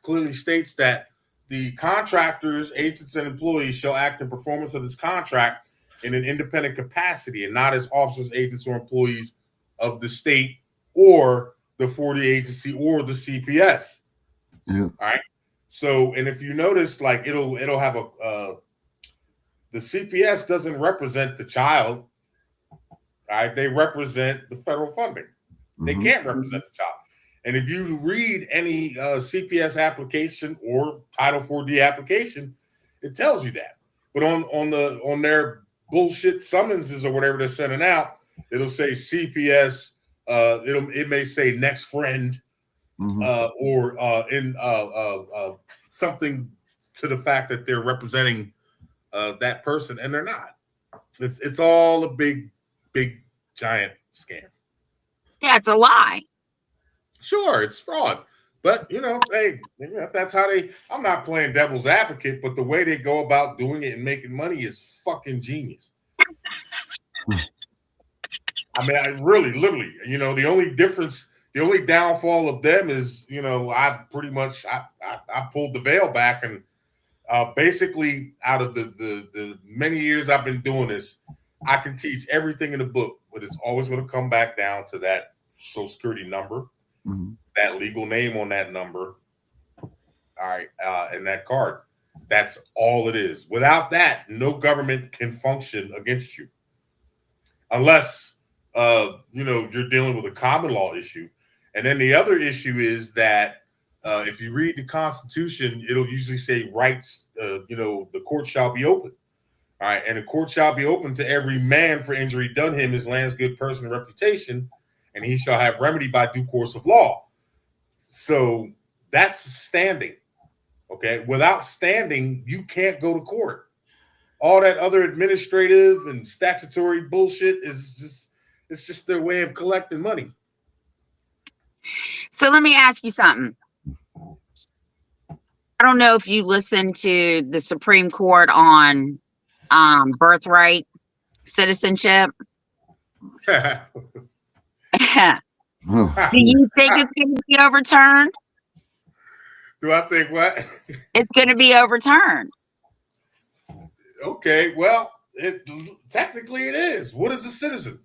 clearly states that the contractors, agents, and employees shall act in performance of this contract in an independent capacity and not as officers, agents, or employees of the state or the 40 agency or the CPS. Yeah. All right. So, and if you notice, like it'll have the CPS doesn't represent the child. All right. They represent the federal funding. They can't represent the child. And if you read any CPS application or Title 4D application, it tells you that. But on their bullshit summonses or whatever they're sending out, it'll say CPS. It may say next friend, or in something to the fact that they're representing that person, and they're not. It's all a big giant scam. Yeah, it's a lie. Sure, it's fraud. But, you know, hey, that's how I'm not playing devil's advocate, but the way they go about doing it and making money is fucking genius. I mean, I really, literally, you know, the only downfall of them is, you know, I pulled the veil back, and basically out of the many years I've been doing this, I can teach everything in the book, but it's always going to come back down to that Social Security number, that legal name on that number, all right, and that card. That's all it is. Without that, no government can function against you, unless you know, you're dealing with a common law issue. And then the other issue is that if you read the Constitution, it'll usually say rights. You know, the court shall be open. All right, and the court shall be open to every man for injury done him, his land's good person and reputation, and he shall have remedy by due course of law. So that's standing. Okay, without standing, you can't go to court. All that other administrative and statutory bullshit is just their way of collecting money. So let me ask you something. I don't know if you listened to the Supreme Court on birthright citizenship. Do you think it's going to be overturned? Do I think what? It's going to be overturned. Okay, well, technically it is. What is a citizen?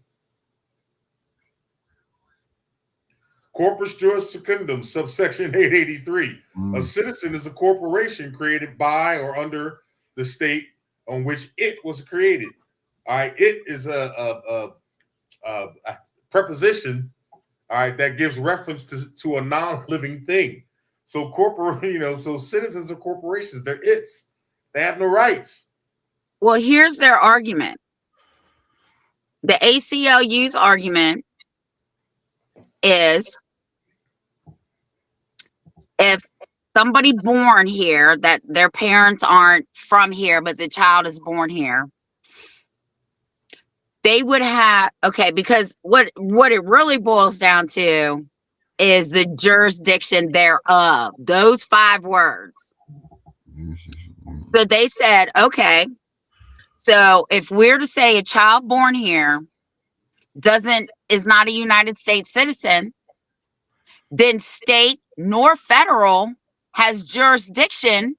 Corpus juris secundum, subsection 883. A citizen is a corporation created by or under the state on which it was created. All right, it is a preposition, all right, that gives reference to a non-living thing. So so citizens are corporations. They're its. They have no rights. Well, here's their argument. The ACLU's argument is if somebody born here that their parents aren't from here, but the child is born here, they would have, okay, because what it really boils down to is the jurisdiction thereof, those 5 words. So they said, okay, so if we're to say a child born here is not a United States citizen, then state nor federal has jurisdiction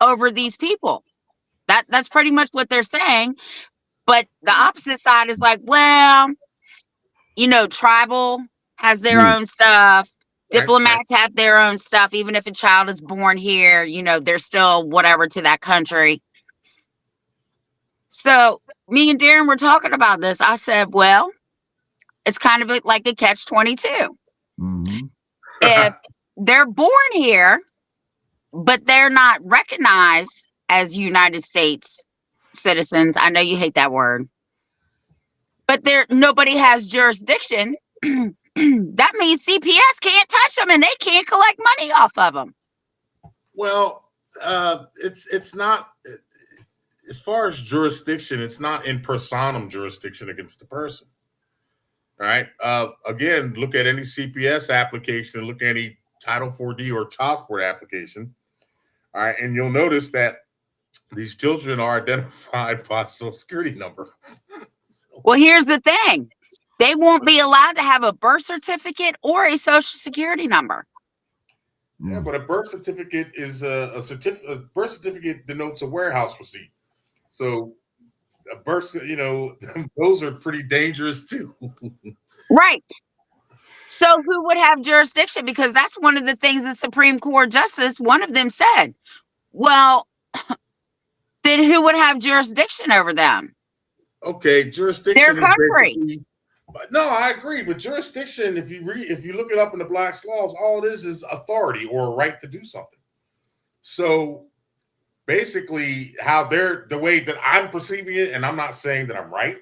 over these people. That's pretty much what they're saying. But the opposite side is like, well, tribal has their own stuff. Diplomats have their own stuff. Even if a child is born here, they're still whatever to that country. So me and Darren were talking about this. I said, well, it's kind of like a catch-22. If they're born here, but they're not recognized as United States citizens. I know you hate that word, but nobody has jurisdiction. That means CPS can't touch them and they can't collect money off of them. Well, it's not, as far as jurisdiction, it's not in personam jurisdiction against the person. All right. Again, look at any CPS application, look at any Title 4D or child support application. All right. And you'll notice that these children are identified by Social Security number. Well, here's the thing. They won't be allowed to have a birth certificate or a Social Security number. Yeah, but a birth certificate is a birth certificate denotes a warehouse receipt. So a birth, those are pretty dangerous too. Right. So who would have jurisdiction? Because that's one of the things the Supreme Court justice, one of them said, well, then who would have jurisdiction over them? Okay, jurisdiction. Their country. No, I agree. But jurisdiction, if you look it up in the Black's laws, all it is authority or a right to do something. So basically, the way that I'm perceiving it, and I'm not saying that I'm right,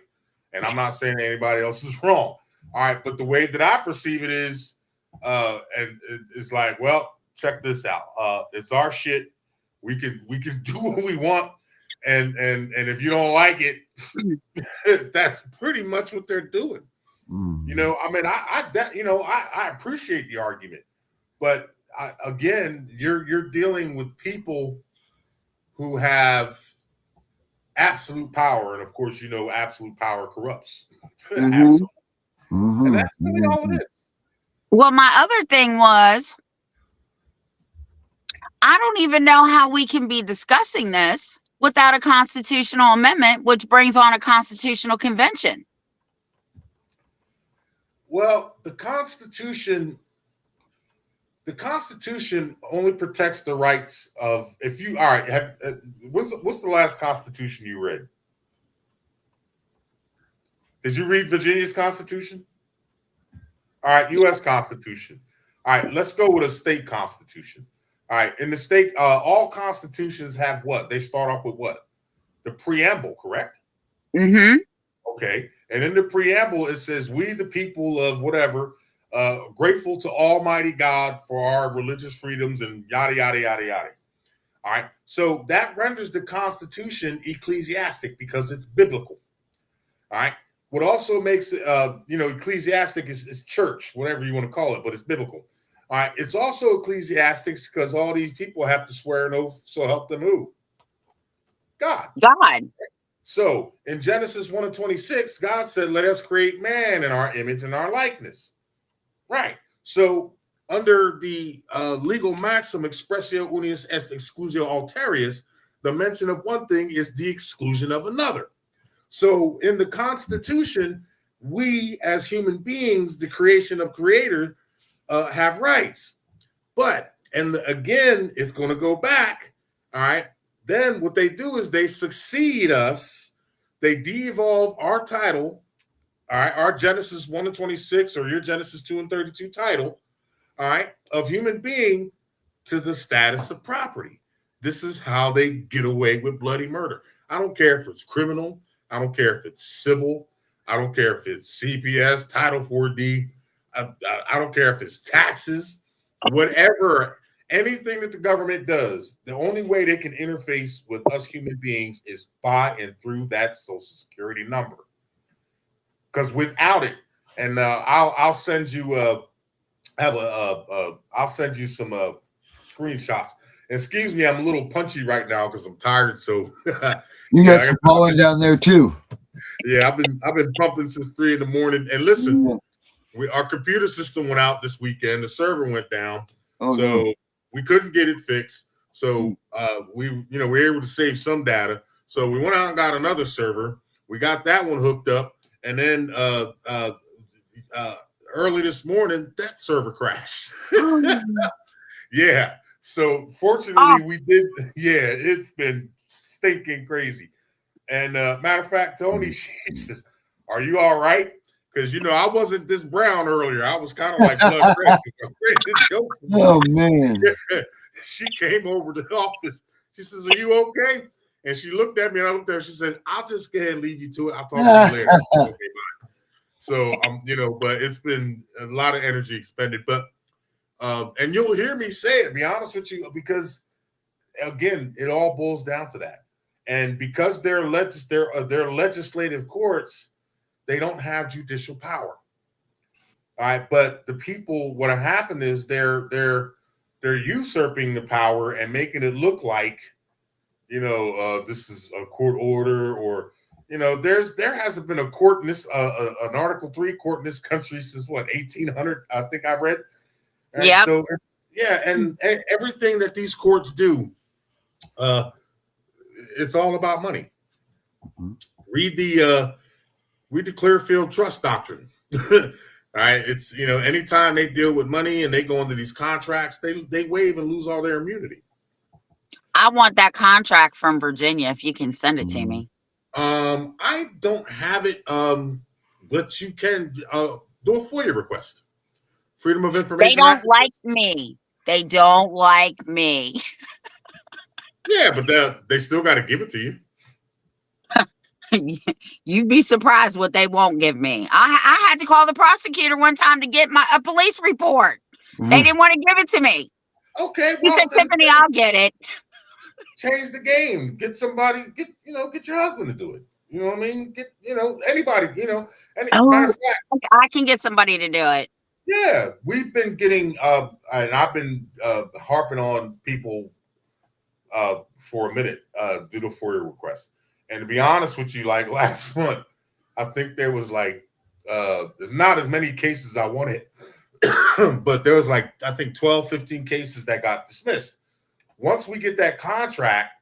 and I'm not saying that anybody else is wrong. All right, but the way that I perceive it is, and it's like, well, check this out. It's our shit. We can do what we want, and if you don't like it, that's pretty much what they're doing. I appreciate the argument, but again, you're dealing with people who have absolute power, and of course, absolute power corrupts. Absolutely. And that's really all it is. Well, my other thing was, I don't even know how we can be discussing this without a constitutional amendment, which brings on a constitutional convention. Well, the Constitution only protects the rights of, what's the last Constitution you read? Did you read Virginia's Constitution? All right, U.S. Constitution. All right, let's go with a state constitution. All right, in the state, all constitutions have what? They start off with what? the preamble, correct? Mm-hmm. Okay. And in the preamble, it says, we the people of whatever, grateful to Almighty God for our religious freedoms and yada, yada, yada, yada. All right. So that renders the Constitution ecclesiastic because it's biblical. All right. What also makes it, ecclesiastic is church, whatever you want to call it, but it's biblical. All right. It's also ecclesiastic because all these people have to swear an oath, so help them who? God. God. So in Genesis 1:26, God said, let us create man in our image and our likeness. Right. So under the legal maxim expressio unius est exclusio alterius, the mention of one thing is the exclusion of another. So in the Constitution, we as human beings, the creation of creator, have rights. But, and again, it's going to go back. All right. Then what they do is they succeed us. They de-evolve our title. All right. Our Genesis 1:26 or your Genesis 2:32 title. All right. Of human being to the status of property. This is how they get away with bloody murder. I don't care if it's criminal. I don't care if it's civil. I don't care if it's CPS, Title 4D. I don't care if it's taxes, whatever, anything that the government does, the only way they can interface with us human beings is by and through that Social Security number. Because without it, and I'll send you I'll send you some screenshots. Excuse me, I'm a little punchy right now because I'm tired. So you got some pollen down there too. Yeah, I've been pumping since 3 a.m. And listen, our computer system went out this weekend. The server went down, we couldn't get it fixed. So we were able to save some data. So we went out and got another server. We got that one hooked up, and then early this morning that server crashed. Yeah. So fortunately we did. Yeah, it's been stinking crazy. And matter of fact, Tony, she says, "Are you all right?" Because I wasn't this brown earlier. I was kind of like blood red. Oh man! She came over to the office. She says, "Are you okay?" And she looked at me, and I looked at her. She said, "I'll just go ahead and leave you to it. I'll talk to you later." Okay, bye. So but it's been a lot of energy expended. But and you'll hear me say it. Be honest with you, because again, it all boils down to that. And because they're legislative courts, they don't have judicial power. All right, but the people, what happened is they're usurping the power and making it look like, this is a court order, or there hasn't been a court in this an Article 3 court in this country since what, 1800? I think I read. Right? Yeah. So yeah, and everything that these courts do, it's all about money. Read the Clearfield Trust Doctrine. All right, it's anytime they deal with money and they go into these contracts, they waive and lose all their immunity. I want that contract from Virginia if you can send it to me. I don't have it, but you can do a FOIA request. Freedom of Information. They don't like me. They don't like me. Yeah, but they still got to give it to you. You'd be surprised what they won't give me. I had to call the prosecutor one time to get a police report. They didn't want to give it to me. Okay, he said, "Tiffany, I'll get it." Change the game. Get somebody. Get your husband to do it. You know what I mean? Get anybody. Matter of fact, I can get somebody to do it. Yeah, we've been getting and I've been harping on people for a minute due to FOIA requests. And to be honest with you, like last month, I think there was there's not as many cases as I wanted, but there was I think 12, 15 cases that got dismissed. Once we get that contract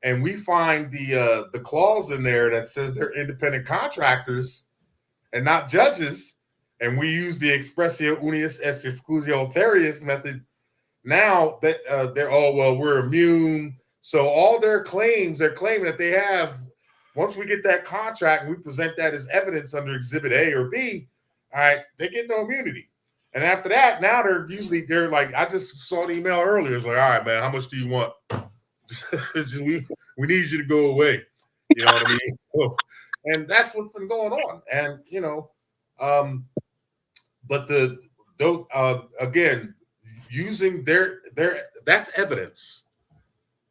and we find the clause in there that says they're independent contractors and not judges, and we use the expressio unius est exclusio alterius method, now that we're immune. So all their claims, they're claiming that they have, once we get that contract and we present that as evidence under Exhibit A or B, all right, they get no immunity. And after that, now they're like, I just saw the email earlier. It's like, all right, man, how much do you want? we need you to go away. You know what I mean? So, and that's what's been going on. And but again, using their that's evidence.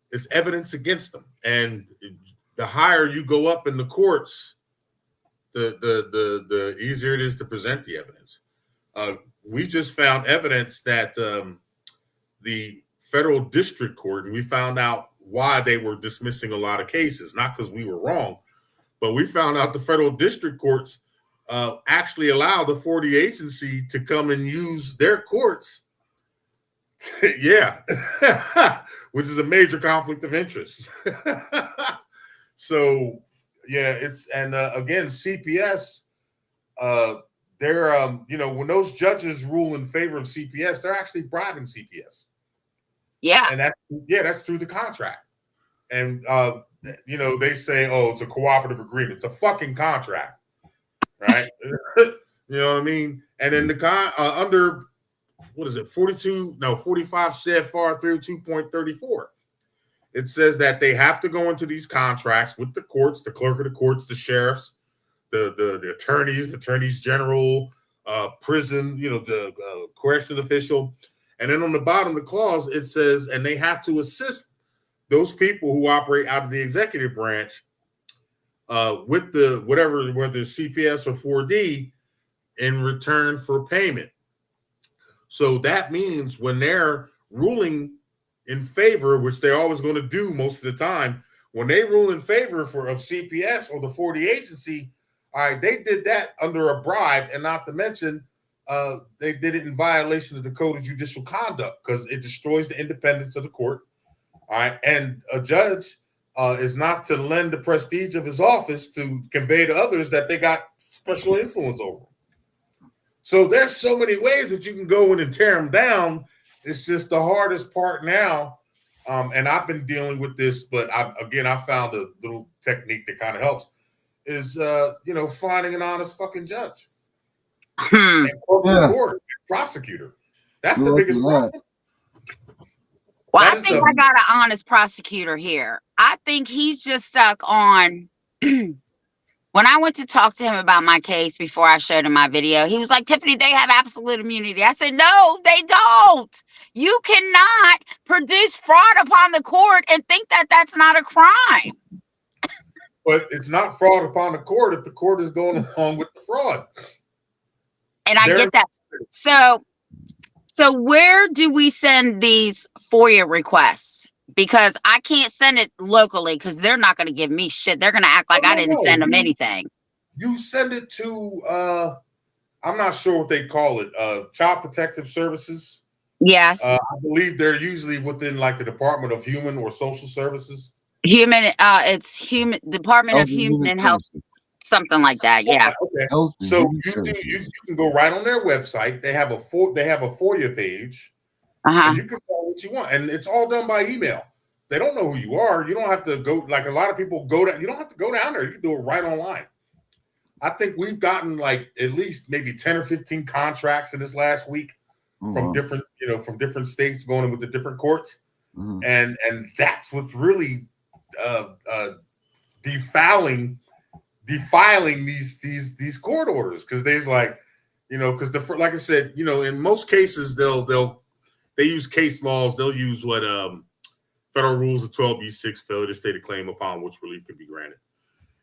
It's evidence against them, and the higher you go up in the courts, the easier it is to present the evidence. We just found evidence that the federal district court, and we found out why they were dismissing a lot of cases, not because we were wrong, but we found out the federal district courts actually allow the 40 agency to come and use their courts. Yeah, which is a major conflict of interest. So, yeah, it's again, CPS, they're when those judges rule in favor of CPS, they're actually bribing CPS. Yeah, and that's through the contract. And they say, oh, it's a cooperative agreement. It's a fucking contract, right? You know what I mean? And then the under what is it? 45 CFR 32.34. It says that they have to go into these contracts with the courts, the clerk of the courts, the sheriffs, the attorneys, the attorneys general, prison, the corrections official. And then on the bottom of the clause, it says, and they have to assist those people who operate out of the executive branch with the whether it's CPS or 4D in return for payment. So that means when they're ruling in favor, which they're always going to do most of the time, when they rule in favor of CPS or the 40 agency, all right, they did that under a bribe, and not to mention they did it in violation of the Code of Judicial Conduct because it destroys the independence of the court. All right, and a judge is not to lend the prestige of his office to convey to others that they got special influence over them. So there's so many ways that you can go in and tear them down. It's just the hardest part now. And I've been dealing with this, but I found a little technique that kind of helps is, finding an honest fucking judge. And court, prosecutor. That's the biggest problem. Well, I think I got an honest prosecutor here. I think he's just stuck on... When I went to talk to him about my case before I showed him my video, he was like, Tiffany, they have absolute immunity. I said, no, they don't. You cannot produce fraud upon the court and think that that's not a crime. But it's not fraud upon the court if the court is going along with the fraud. And I get that. So where do we send these FOIA requests? Because I can't send it locally because they're not going to give me shit. They're going to act like I didn't send them anything. You send it to, I'm not sure what they call it, Child Protective Services. Yes. I believe they're usually within like the Department of Human or Social Services. It's Department of Human and Health, something like that. Yeah. Okay. So you can go right on their website. They have a FOIA page. And you can call what you want, and it's all done by email. They don't know who you are. You don't have to go like a lot of people go down. You don't have to go down there. You can do it right online. I think we've gotten like at least maybe 10 or 15 contracts in this last week from different states going in with the different courts, and that's what's really defiling these court orders because there's like because like I said in most cases they use case laws. They'll use what federal rules of 12b6 failure to state a claim upon which relief can be granted.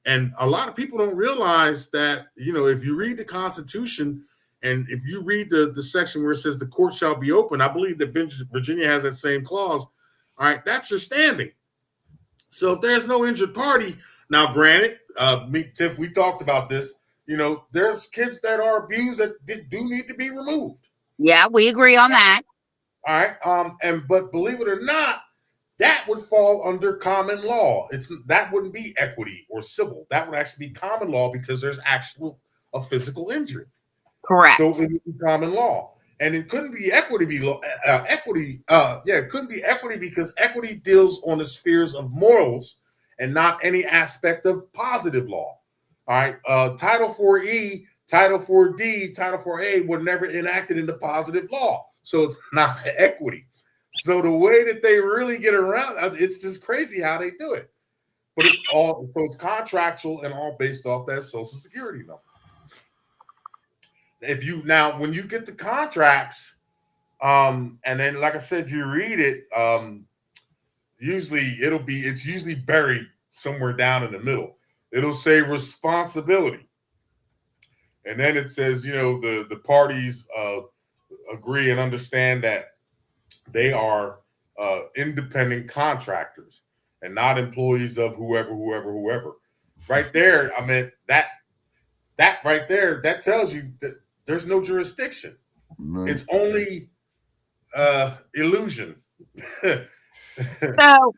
And a lot of people don't realize that, if you read the Constitution and if you read the section where it says the court shall be open, I believe that Virginia has that same clause. All right, that's your standing. So if there's no injured party, now granted, Tiff, we talked about this, there's kids that are abused that do need to be removed. Yeah, we agree on that. All right. But believe it or not, that would fall under common law. That wouldn't be equity or civil. That would actually be common law because there's a physical injury. Correct. So it would be common law. And it couldn't be equity. It couldn't be equity because equity deals on the spheres of morals and not any aspect of positive law. All right. Title 4E, Title 4D, Title 4A were never enacted into positive law. So it's not equity. So the way that they really get around, it's just crazy how they do it. but it's all so it's contractual and all based off that Social Security number. If you now when you get the contracts, and then like I said, you read it, usually it's usually buried somewhere down in the middle. It'll say responsibility. And then it says, the parties agree and understand that they are independent contractors and not employees of whoever. Right there, I mean, that right there, that tells you that there's no jurisdiction. Right. It's only illusion. So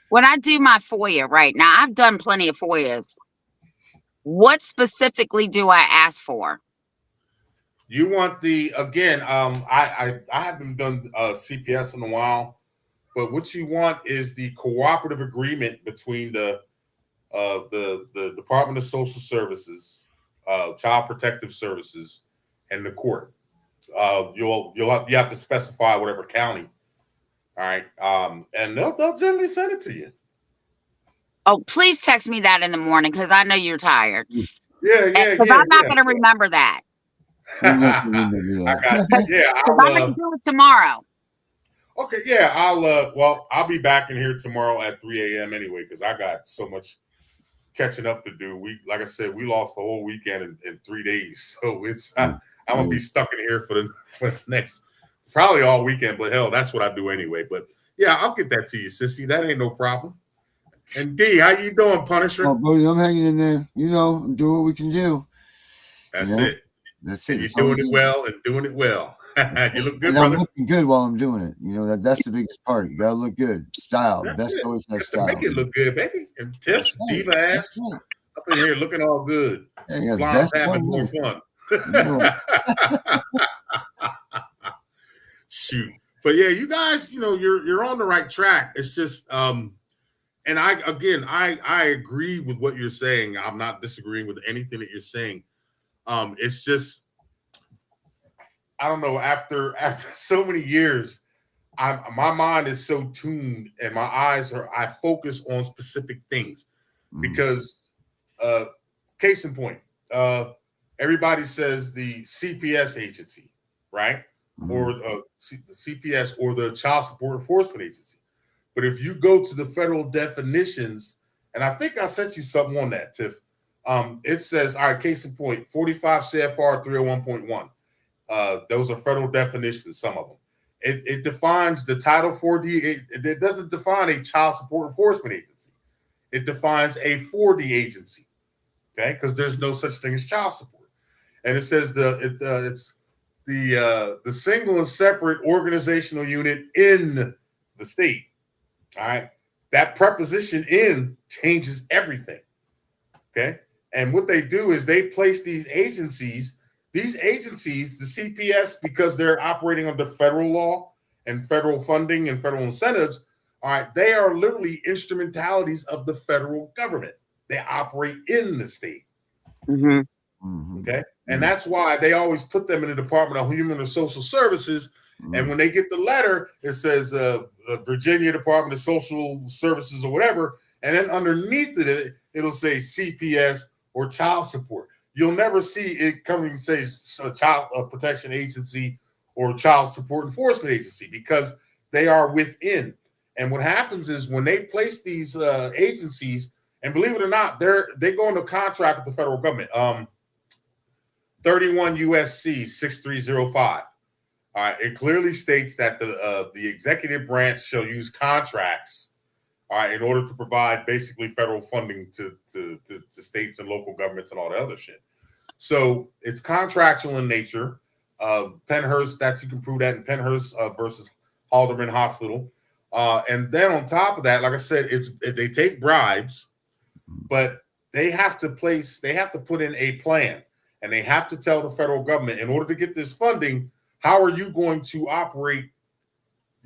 when I do my FOIA right now, I've done plenty of FOIAs. What specifically do I ask for? You want I haven't done CPS in a while, but what you want is the cooperative agreement between the Department of Social Services, Child Protective Services, and the court. You have to specify whatever county. All right, and they'll generally send it to you. Oh, please text me that in the morning because I know you're tired. Yeah. Because I'm not going to remember that. I got you. Yeah, I can do it tomorrow. Okay, yeah, I'll be back in here tomorrow at 3 a.m. anyway because I got so much catching up to do. Like I said, we lost the whole weekend in 3 days, so I'm gonna be stuck in here for the next probably all weekend. But hell, that's what I do anyway. But yeah, I'll get that to you, sissy. That ain't no problem. And D, how you doing, Punisher? Oh, buddy, I'm hanging in there. I'm doing what we can do. That's it. That's it. And you're doing it well and doing it well. You look good, and brother. I'm looking good while I'm doing it. That's the biggest part. You gotta look good. Style. Best always have style. Make it look good, baby. And Tiff, diva ass, up in here looking all good. Yeah, Blonde having more fun. Shoot. But yeah, you guys, you're on the right track. It's just and I agree with what you're saying. I'm not disagreeing with anything that you're saying. It's just I don't know, after so many years, my mind is so tuned and my eyes I focus on specific things because case in point, everybody says the CPS agency, right? Or the CPS or the Child Support Enforcement Agency. But if you go to the federal definitions, and I think I sent you something on that, Tiff, it says, all right, case in point, 45 CFR 301.1. Those are federal definitions, some of them. It defines the Title 4D. It doesn't define a Child Support Enforcement Agency. It defines a 4D agency, okay? Because there's no such thing as child support. And it says it's the single and separate organizational unit in the state. All right, that preposition "in" changes everything. Okay, and what they do is they place these agencies, the CPS, because they're operating under federal law and federal funding and federal incentives. All right, they are literally instrumentalities of the federal government. They operate in the state. Okay, and that's why they always put them in the Department of Human and Social Services. And when they get the letter, it says Virginia Department of Social Services or whatever. And then underneath it, it'll say CPS or child support. You'll never see it coming and say a child protection agency or child support enforcement agency because they are within. And what happens is when they place these agencies, and believe it or not, they go into contract with the federal government. 31 USC 6305. All right, it clearly states that the executive branch shall use contracts, all right, in order to provide basically federal funding to states and local governments and all the other shit. So it's contractual in nature. Pennhurst, you can prove that in Pennhurst versus Haldeman Hospital. And then on top of that, like I said, they take bribes, but they have to put in a plan, and they have to tell the federal government in order to get this funding. How are you going to operate,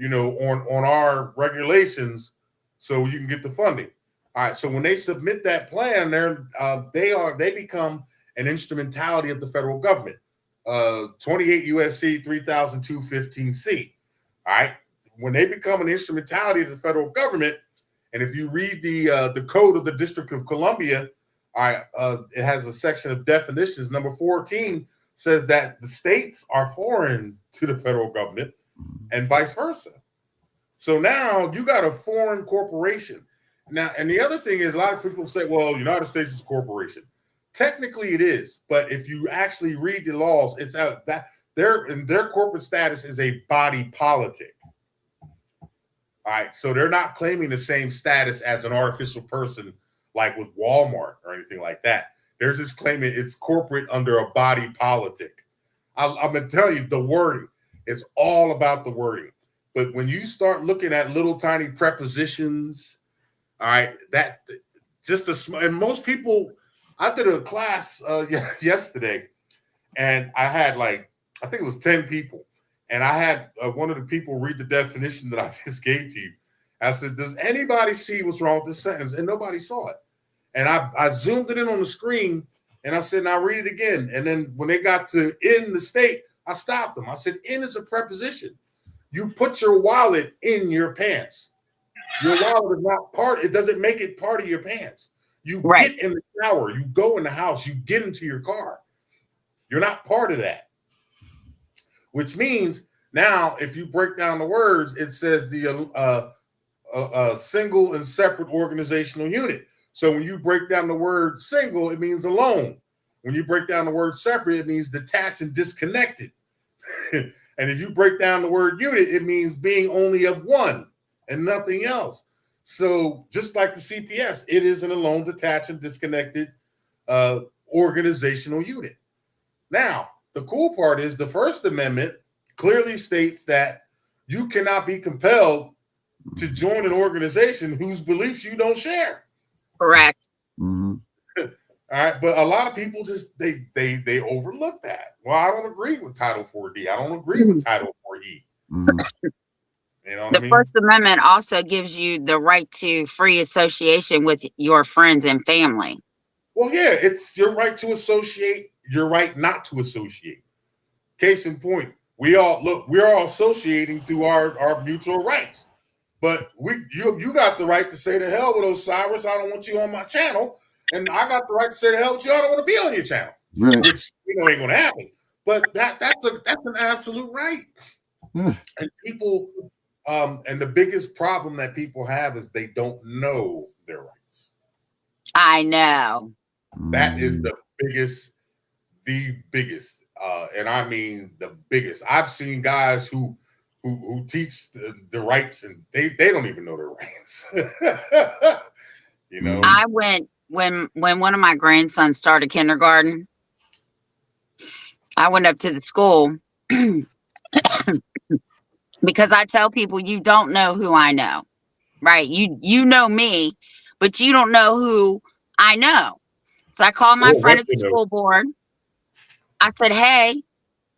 on our regulations so you can get the funding? All right. So when they submit that plan, they become an instrumentality of the federal government. 28 USC 3002-15C. All right. When they become an instrumentality of the federal government, And if you read the code of the District of Columbia, it has a section of definitions. Number 14 says that the states are foreign to the federal government and vice versa. So now you got a foreign corporation. Now, and the other thing is, a lot of people say, well, United States is a corporation. Technically it is, but if you actually read the laws, it's out that their corporate status is a body politic. All right. So they're not claiming the same status as an artificial person like with Walmart or anything like that. They're just claiming it's corporate under a body politic. I'm going to tell you the wording. It's all about the wording. But when you start looking at little tiny prepositions, all right, that just and most people, I did a class yesterday, and I had I think it was 10 people. And I had one of the people read the definition that I just gave to you. I said, does anybody see what's wrong with this sentence? And nobody saw it. And I zoomed it in on the screen, and I said, now read it again. And then when they got to in the state, I stopped them. I said, in is a preposition. You put your wallet in your pants. Your wallet is not part. It doesn't make it part of your pants. You get in the shower. You go in the house. You get into your car. You're not part of that. Which means now, if you break down the words, it says the single and separate organizational unit. So when you break down the word single, it means alone. When you break down the word separate, it means detached and disconnected. And if you break down the word unit, it means being only of one and nothing else. So just like the CPS, it is an alone, detached, and disconnected organizational unit. Now, the cool part is the First Amendment clearly states that you cannot be compelled to join an organization whose beliefs you don't share. Correct. Mm-hmm. All right, but a lot of people just they overlook that. Well, I don't agree with Title 4D. I don't agree with Title 4E. Mm-hmm. You know what The I mean? First Amendment also gives you the right to free association with your friends and family. Well, yeah, it's your right to associate, your right not to associate. Case in point, we're all associating through our mutual rights. But you got the right to say to hell with Osiris, I don't want you on my channel. And I got the right to say to hell with you, I don't want to be on your channel. Right. Which ain't gonna happen. But that's an absolute right. And people and the biggest problem that people have is they don't know their rights. I know. That is the biggest, and I mean the biggest. I've seen guys who teach the rights and they don't even know their rights. You know, I went when one of my grandsons started kindergarten. I went up to the school because I tell people you don't know who I know, right? You know me, but you don't know who I know. So I called my friend at the school board. I said, hey,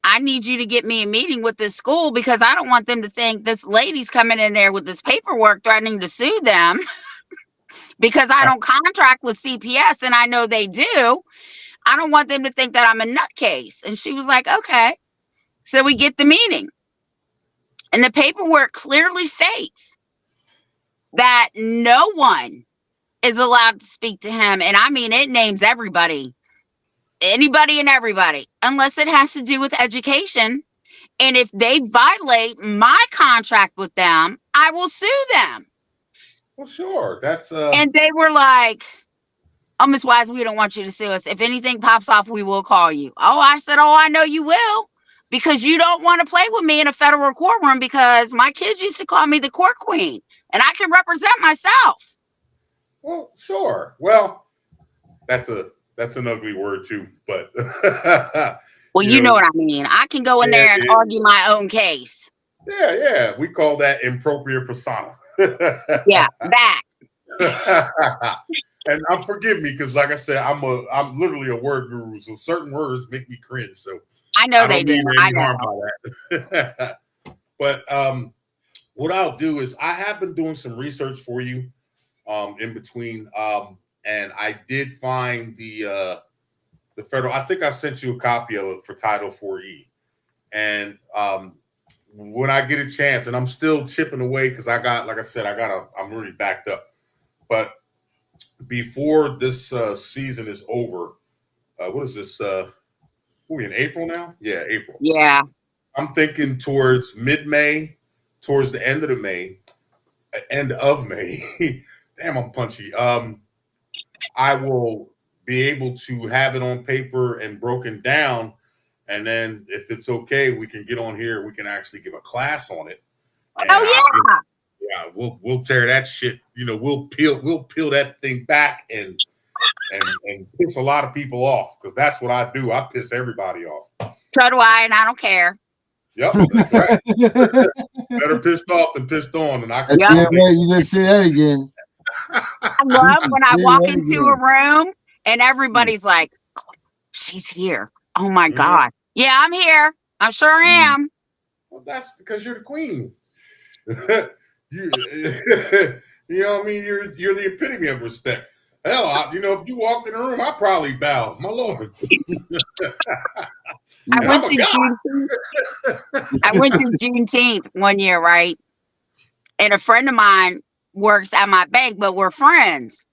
I need you to get me a meeting with this school because I don't want them to think this lady's coming in there with this paperwork threatening to sue them because I don't contract with CPS and I know they do. I don't want them to think that I'm a nutcase. And she was like, okay. So we get the meeting. And the paperwork clearly states that no one is allowed to speak to him. And I mean, it names everybody. Anybody and everybody, unless it has to do with education. And if they violate my contract with them, I will sue them. Well, sure. That's and they were like, oh, Ms. Wise, we don't want you to sue us. If anything pops off, we will call you. Oh, I said, oh, I know you will, because you don't want to play with me in a federal courtroom because my kids used to call me the court queen and I can represent myself. Well, sure. Well, that's an ugly word too, but well, you know what I mean. I can go in there and argue my own case. Yeah. We call that impropriate persona. Yeah, that. And forgive me because, like I said, I'm literally a word guru, so certain words make me cringe. So I know they do. I know. That. But what I'll do is I have been doing some research for you in between. And I did find the federal. I think I sent you a copy of it for Title 4E. And when I get a chance, and I'm still chipping away because I'm really backed up. But before this season is over, what is this? We in April now? Yeah, April. Yeah. I'm thinking towards mid-May, towards the end of May. Damn, I'm punchy. I will be able to have it on paper and broken down, and then if it's okay, we can get on here. We can actually give a class on it. And we'll tear that shit. We'll peel that thing back and piss a lot of people off, because that's what I do. I piss everybody off. So do I, and I don't care. Yep, that's right. Better pissed off than pissed on, and I can. Yeah, right. You gonna say that again? I love when I walk into a room and everybody's like, oh, "She's here! Oh my god! Yeah, I'm here. I sure am." Well, that's because you're the queen. you know what I mean? You're the epitome of respect. Hell, if you walked in the room, I'd probably bow. My lord. I went to Juneteenth one year, right? And a friend of mine works at my bank, but we're friends.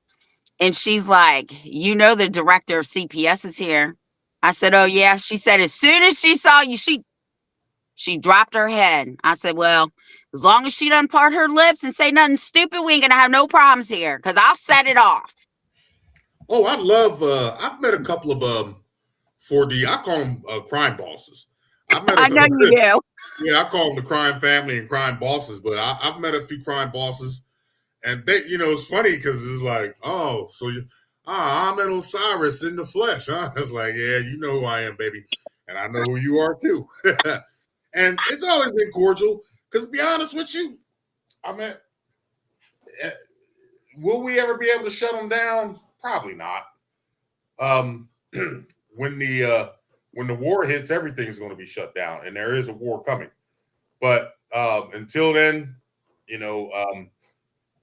And she's like, the director of CPS is here. I said, oh, yeah. She said, as soon as she saw you, she dropped her head. I said, well, as long as she doesn't part her lips and say nothing stupid, we ain't going to have no problems here, because I'll set it off. Oh, I love, I've met a couple of 4D, I call them crime bosses. I know you do. Yeah, I call them the crime family and crime bosses, but I've met a few crime bosses, and they, it's funny because it's like, oh, so I'm an Osiris in the flesh, huh? It's like, yeah, you know who I am, baby, and I know who you are too. And it's always been cordial, because to be honest with you, I mean, will we ever be able to shut them down? Probably not. When the war hits, everything's going to be shut down, and there is a war coming. But until then,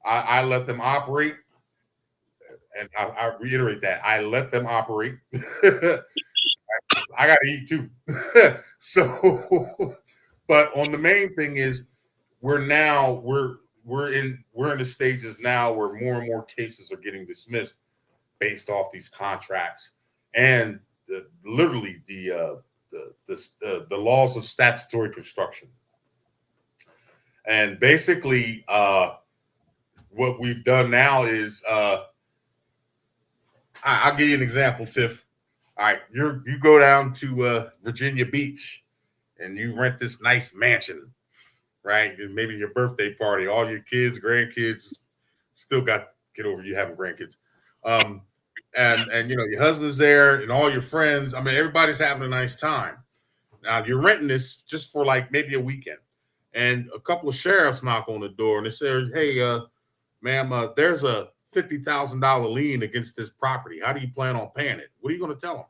I let them operate, and I reiterate that I let them operate. I got to eat too. So, but on the main thing is, we're in the stages now where more and more cases are getting dismissed based off these contracts and literally the laws of statutory construction. And basically, what we've done now is, I'll give you an example, Tiff. All right, you go down to Virginia Beach and you rent this nice mansion, right? And maybe your birthday party, all your kids, grandkids, still got to get over you having grandkids. And your husband's there and all your friends. I mean, everybody's having a nice time. Now you're renting this just for like maybe a weekend, and a couple of sheriffs knock on the door and they say, "Hey, ma'am, there's a $50,000 lien against this property. How do you plan on paying it?" What are you going to tell them?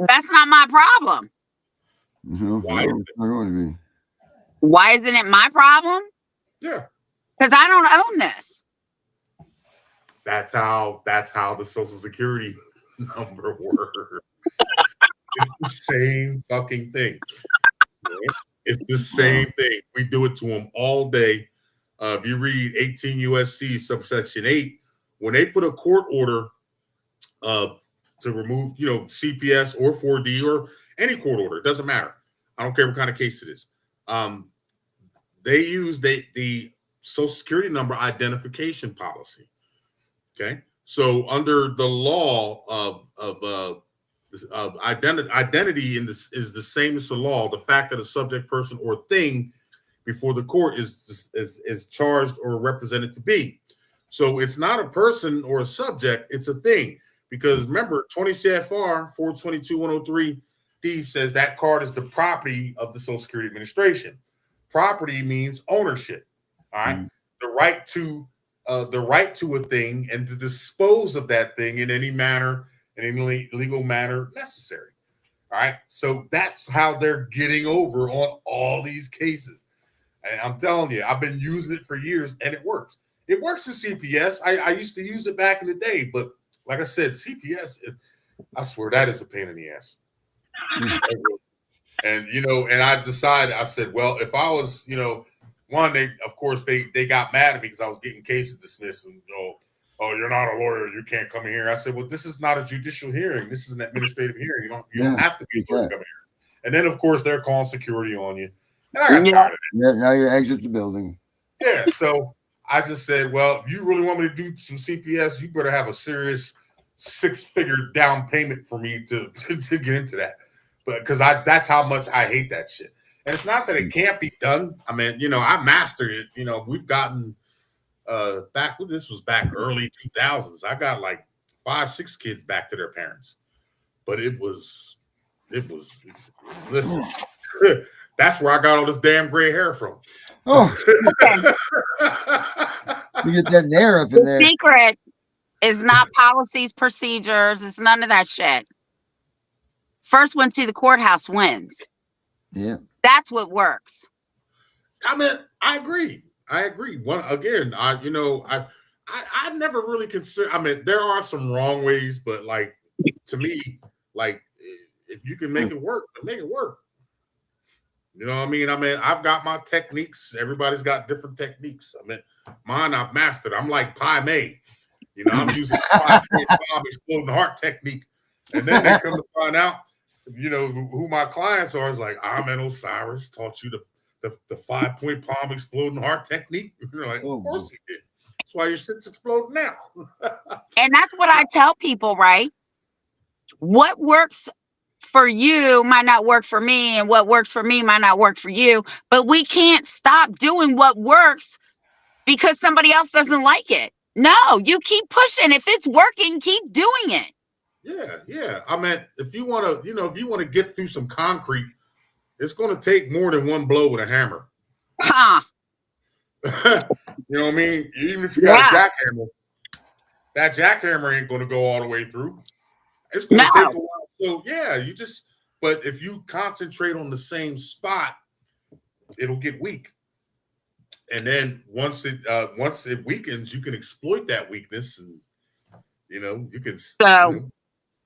That's not my problem. Why isn't it my problem? Yeah, because I don't own this. That's how the Social Security number works. It's the same fucking thing. It's the same thing. We do it to them all day. If you read 18 USC subsection 8, when they put a court order to remove, CPS or 4D or any court order, it doesn't matter. I don't care what kind of case it is. They use the Social Security number identification policy. Okay, so under the law of identity in this is the same as the law. The fact that a subject, person, or thing before the court is charged or represented to be. So it's not a person or a subject; it's a thing. Because remember, 20 CFR 422-103D says that card is the property of the Social Security Administration. Property means ownership. All right, the right to a thing and to dispose of that thing in any manner, in any legal manner necessary. All right. So that's how they're getting over on all these cases. And I'm telling you, I've been using it for years and it works. It works in CPS. I used to use it back in the day, but like I said, CPS, I swear that is a pain in the ass. And, and I decided, I said, well, if I was, one, they got mad at me because I was getting cases dismissed, and oh, you're not a lawyer, you can't come in here. I said, well, this is not a judicial hearing. This is an administrative hearing. You don't have to be a lawyer to come here. And then, of course, they're calling security on you. And I got tired of it. Yeah, now you exit the building. Yeah, so I just said, well, if you really want me to do some CPS, you better have a serious 6-figure down payment for me to get into that. But because that's how much I hate that shit. And it's not that it can't be done. I mean, I mastered it. We've gotten this was back early 2000s. I got like 5-6 kids back to their parents. But it was listen, that's where I got all this damn gray hair from. Oh, okay. You get that nair up in there. Secret is not policies, procedures. It's none of that shit. First one to the courthouse wins. Yeah. That's what works. I mean, I agree. One again, I never really consider. I mean, there are some wrong ways, but like to me, like if you can make it work, make it work. You know what I mean? I've got my techniques. Everybody's got different techniques. I mean, mine I've mastered. I'm like Pai Mei. I'm using the 5-point bomb exploding heart technique. And then they come to find out, who my clients are. Is like, Ahmed Osiris taught you the 5-point palm exploding heart technique. You're like, of course he did. That's why your shit's exploding now. And that's what I tell people, right? What works for you might not work for me, and what works for me might not work for you. But we can't stop doing what works because somebody else doesn't like it. No, you keep pushing. If it's working, keep doing it. Yeah. I mean, if you want to get through some concrete, it's going to take more than one blow with a hammer. Huh. You know what I mean? Even if you got a jackhammer, that jackhammer ain't going to go all the way through. It's going to take a while. So yeah, but if you concentrate on the same spot, it'll get weak. And then once it weakens, you can exploit that weakness, and you can. So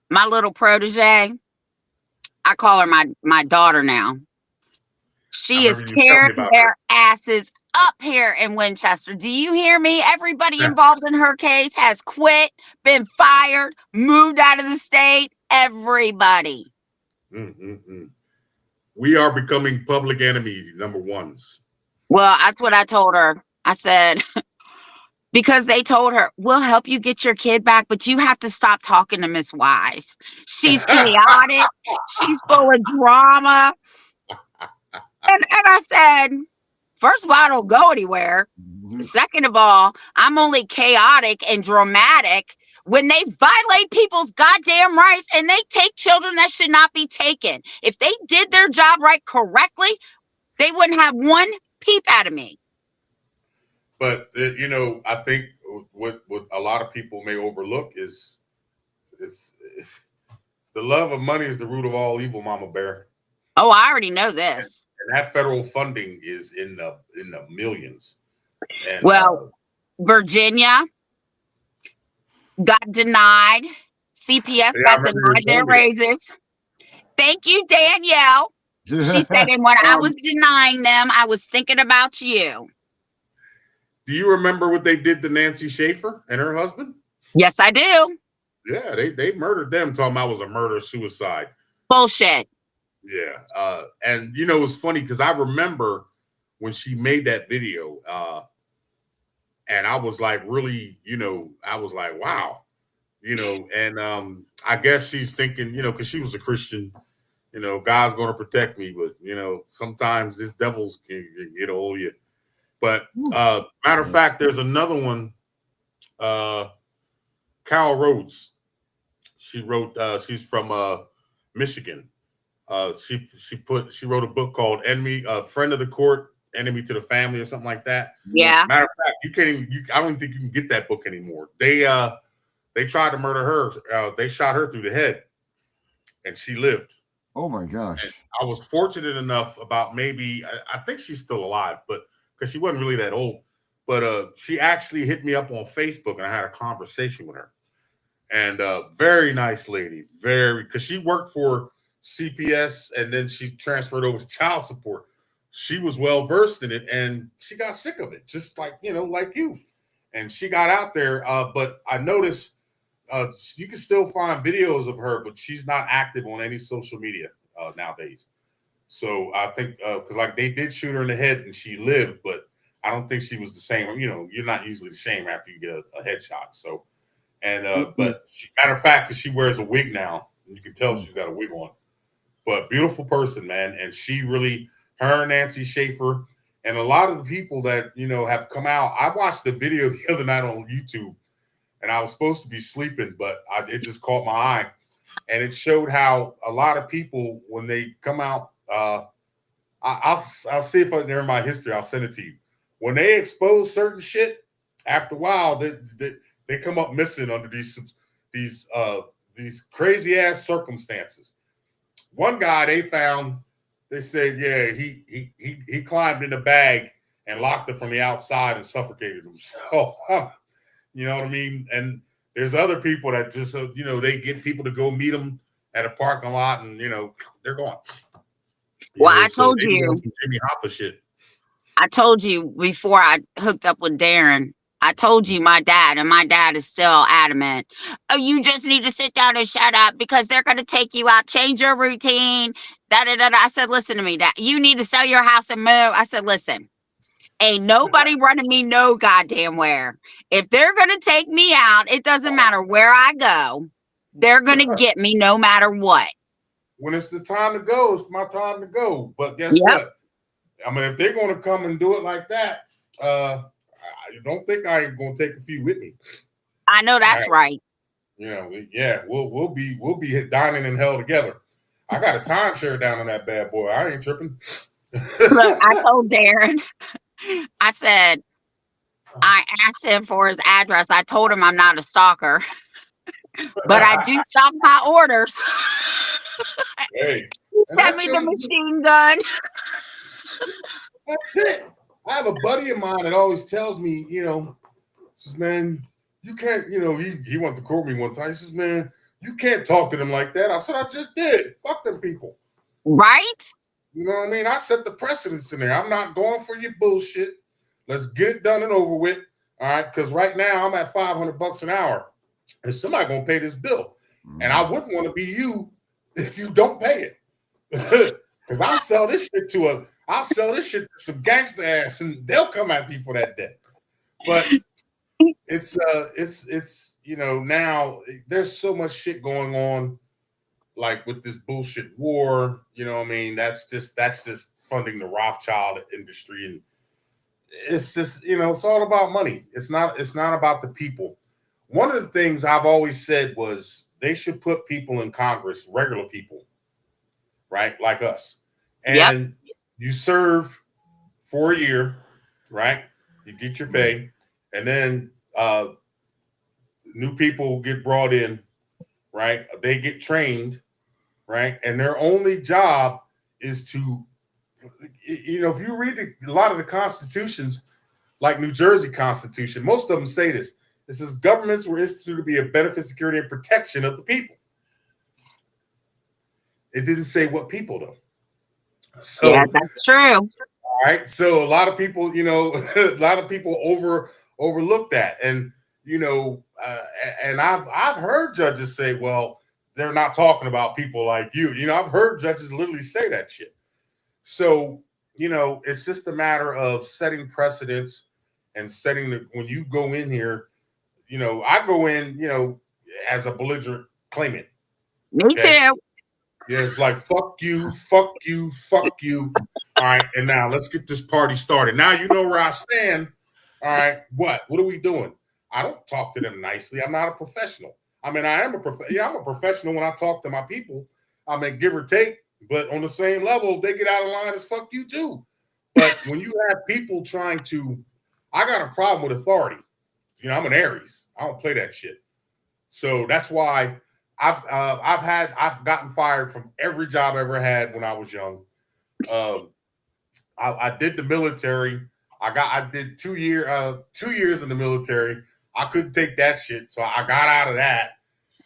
my little protege, I call her my daughter now. She is tearing their asses up here in Winchester. Do you hear me? Everybody involved in her case has quit, been fired, moved out of the state. Everybody. We are becoming public enemies, number ones. Well, that's what I told her. I said, because they told her, we'll help you get your kid back, but you have to stop talking to Miss Wise. She's chaotic. She's full of drama. And I said, first of all, I don't go anywhere. Second of all, I'm only chaotic and dramatic when they violate people's goddamn rights and they take children that should not be taken. If they did their job right correctly, they wouldn't have one peep out of me. But, I think what a lot of people may overlook is the love of money is the root of all evil, Mama Bear. Oh, I already know this. And that federal funding is in the millions. And, Virginia got denied. CPS got denied their raises. Thank you, Danielle. She said, and when I was denying them, I was thinking about you. Do you remember what they did to Nancy Schaefer and her husband? Yes, I do. Yeah, they murdered them, talking about it was a murder-suicide. Bullshit. Yeah. And, it's funny because I remember when she made that video, and I was like, really, I was like, wow, and I guess she's thinking, because she was a Christian, God's going to protect me. But, sometimes this devil's can get a hold of you. But matter of fact, there's another one, Carol Rhodes. She wrote, she's from Michigan. She wrote a book called Enemy, Friend of the Court, Enemy to the Family, or something like that. Yeah. Matter of fact, I don't think you can get that book anymore. They tried to murder her. They shot her through the head, and she lived. Oh my gosh! And I was fortunate enough about I think she's still alive, but because she wasn't really that old. But she actually hit me up on Facebook, and I had a conversation with her. And very nice lady, because she worked for CPS, and then she transferred over to child support. she was well versed in it, and she got sick of it, just like like you. And she got out there, but I noticed you can still find videos of her, but she's not active on any social media nowadays. So I think because like they did shoot her in the head and she lived, but I don't think she was the same. You're not usually the same after you get a headshot. So, and but matter of fact, because she wears a wig now, you can tell she's got a wig on. But beautiful person, man, and she really, her, Nancy Schaefer, and a lot of the people that have come out. I watched the video the other night on YouTube, and I was supposed to be sleeping, but it just caught my eye, and it showed how a lot of people when they come out. I'll see if they're in my history. I'll send it to you. When they expose certain shit, after a while, they come up missing under these crazy ass circumstances. One guy they found, they said, yeah, he climbed in the bag and locked it from the outside and suffocated himself. You know what I mean? And there's other people that just they get people to go meet them at a parking lot, and they're gone. Well, I told you. Jimmy Hopper shit. I told you before I hooked up with Darren. I told you my dad is still adamant. Oh, you just need to sit down and shut up because they're going to take you out, change your routine. I said, listen to me, Dad. You need to sell your house and move. I said, listen, ain't nobody running me no goddamn where. If they're going to take me out, it doesn't matter where I go. They're going to get me no matter what. When it's the time to go, it's my time to go. But guess what? I mean, if they're going to come and do it like that, I don't think I ain't going to take a few with me. I know that's right. We'll be dining in hell together. I got a timeshare down on that bad boy. I ain't tripping. Look, I told Darren, I said, I asked him for his address. I told him I'm not a stalker, but I do stalk my orders. Hey, send me the machine gun. That's it. I have a buddy of mine that always tells me, says, man, you can't, he wanted to quote me one time. He says, man, you can't talk to them like that. I said, I just did. Fuck them people. Right? You know what I mean? I set the precedence in there. I'm not going for your bullshit. Let's get it done and over with. All right. Because right now I'm at $500 an hour. And somebody going to pay this bill. And I wouldn't want to be you if you don't pay it. Because I'll sell this shit to some gangster ass and they'll come after you for that debt. But it's now there's so much shit going on, like with this bullshit war, what I mean? That's just funding the Rothschild industry, and it's just, it's all about money. It's not about the people. One of the things I've always said was they should put people in Congress, regular people, right? Like us. And you serve for a year, right? You get your pay, and then new people get brought in, right? They get trained, right? And their only job is to, if you read a lot of the constitutions, like New Jersey Constitution, most of them say this. It says governments were instituted to be a benefit, security, and protection of the people. It didn't say what people, though. So, yeah, that's true. All right. So a lot of people, overlook that. And, and I've heard judges say, well, they're not talking about people like you. I've heard judges literally say that shit. So, it's just a matter of setting precedents and when you go in here, I go in, as a belligerent claimant. Me too. Yeah, it's like, fuck you, fuck you, fuck you. All right, and now let's get this party started. Now you know where I stand. All right, what are we doing? I don't talk to them nicely. I'm not a professional. I mean, I'm a professional when I talk to my people. I mean, give or take, but on the same level, if they get out of line, it's fuck you too. But when you have people I got a problem with authority. I'm an Aries. I don't play that shit. So that's why I've gotten fired from every job I ever had when I was young. I did the military. I did 2 years in the military. I couldn't take that shit, so I got out of that.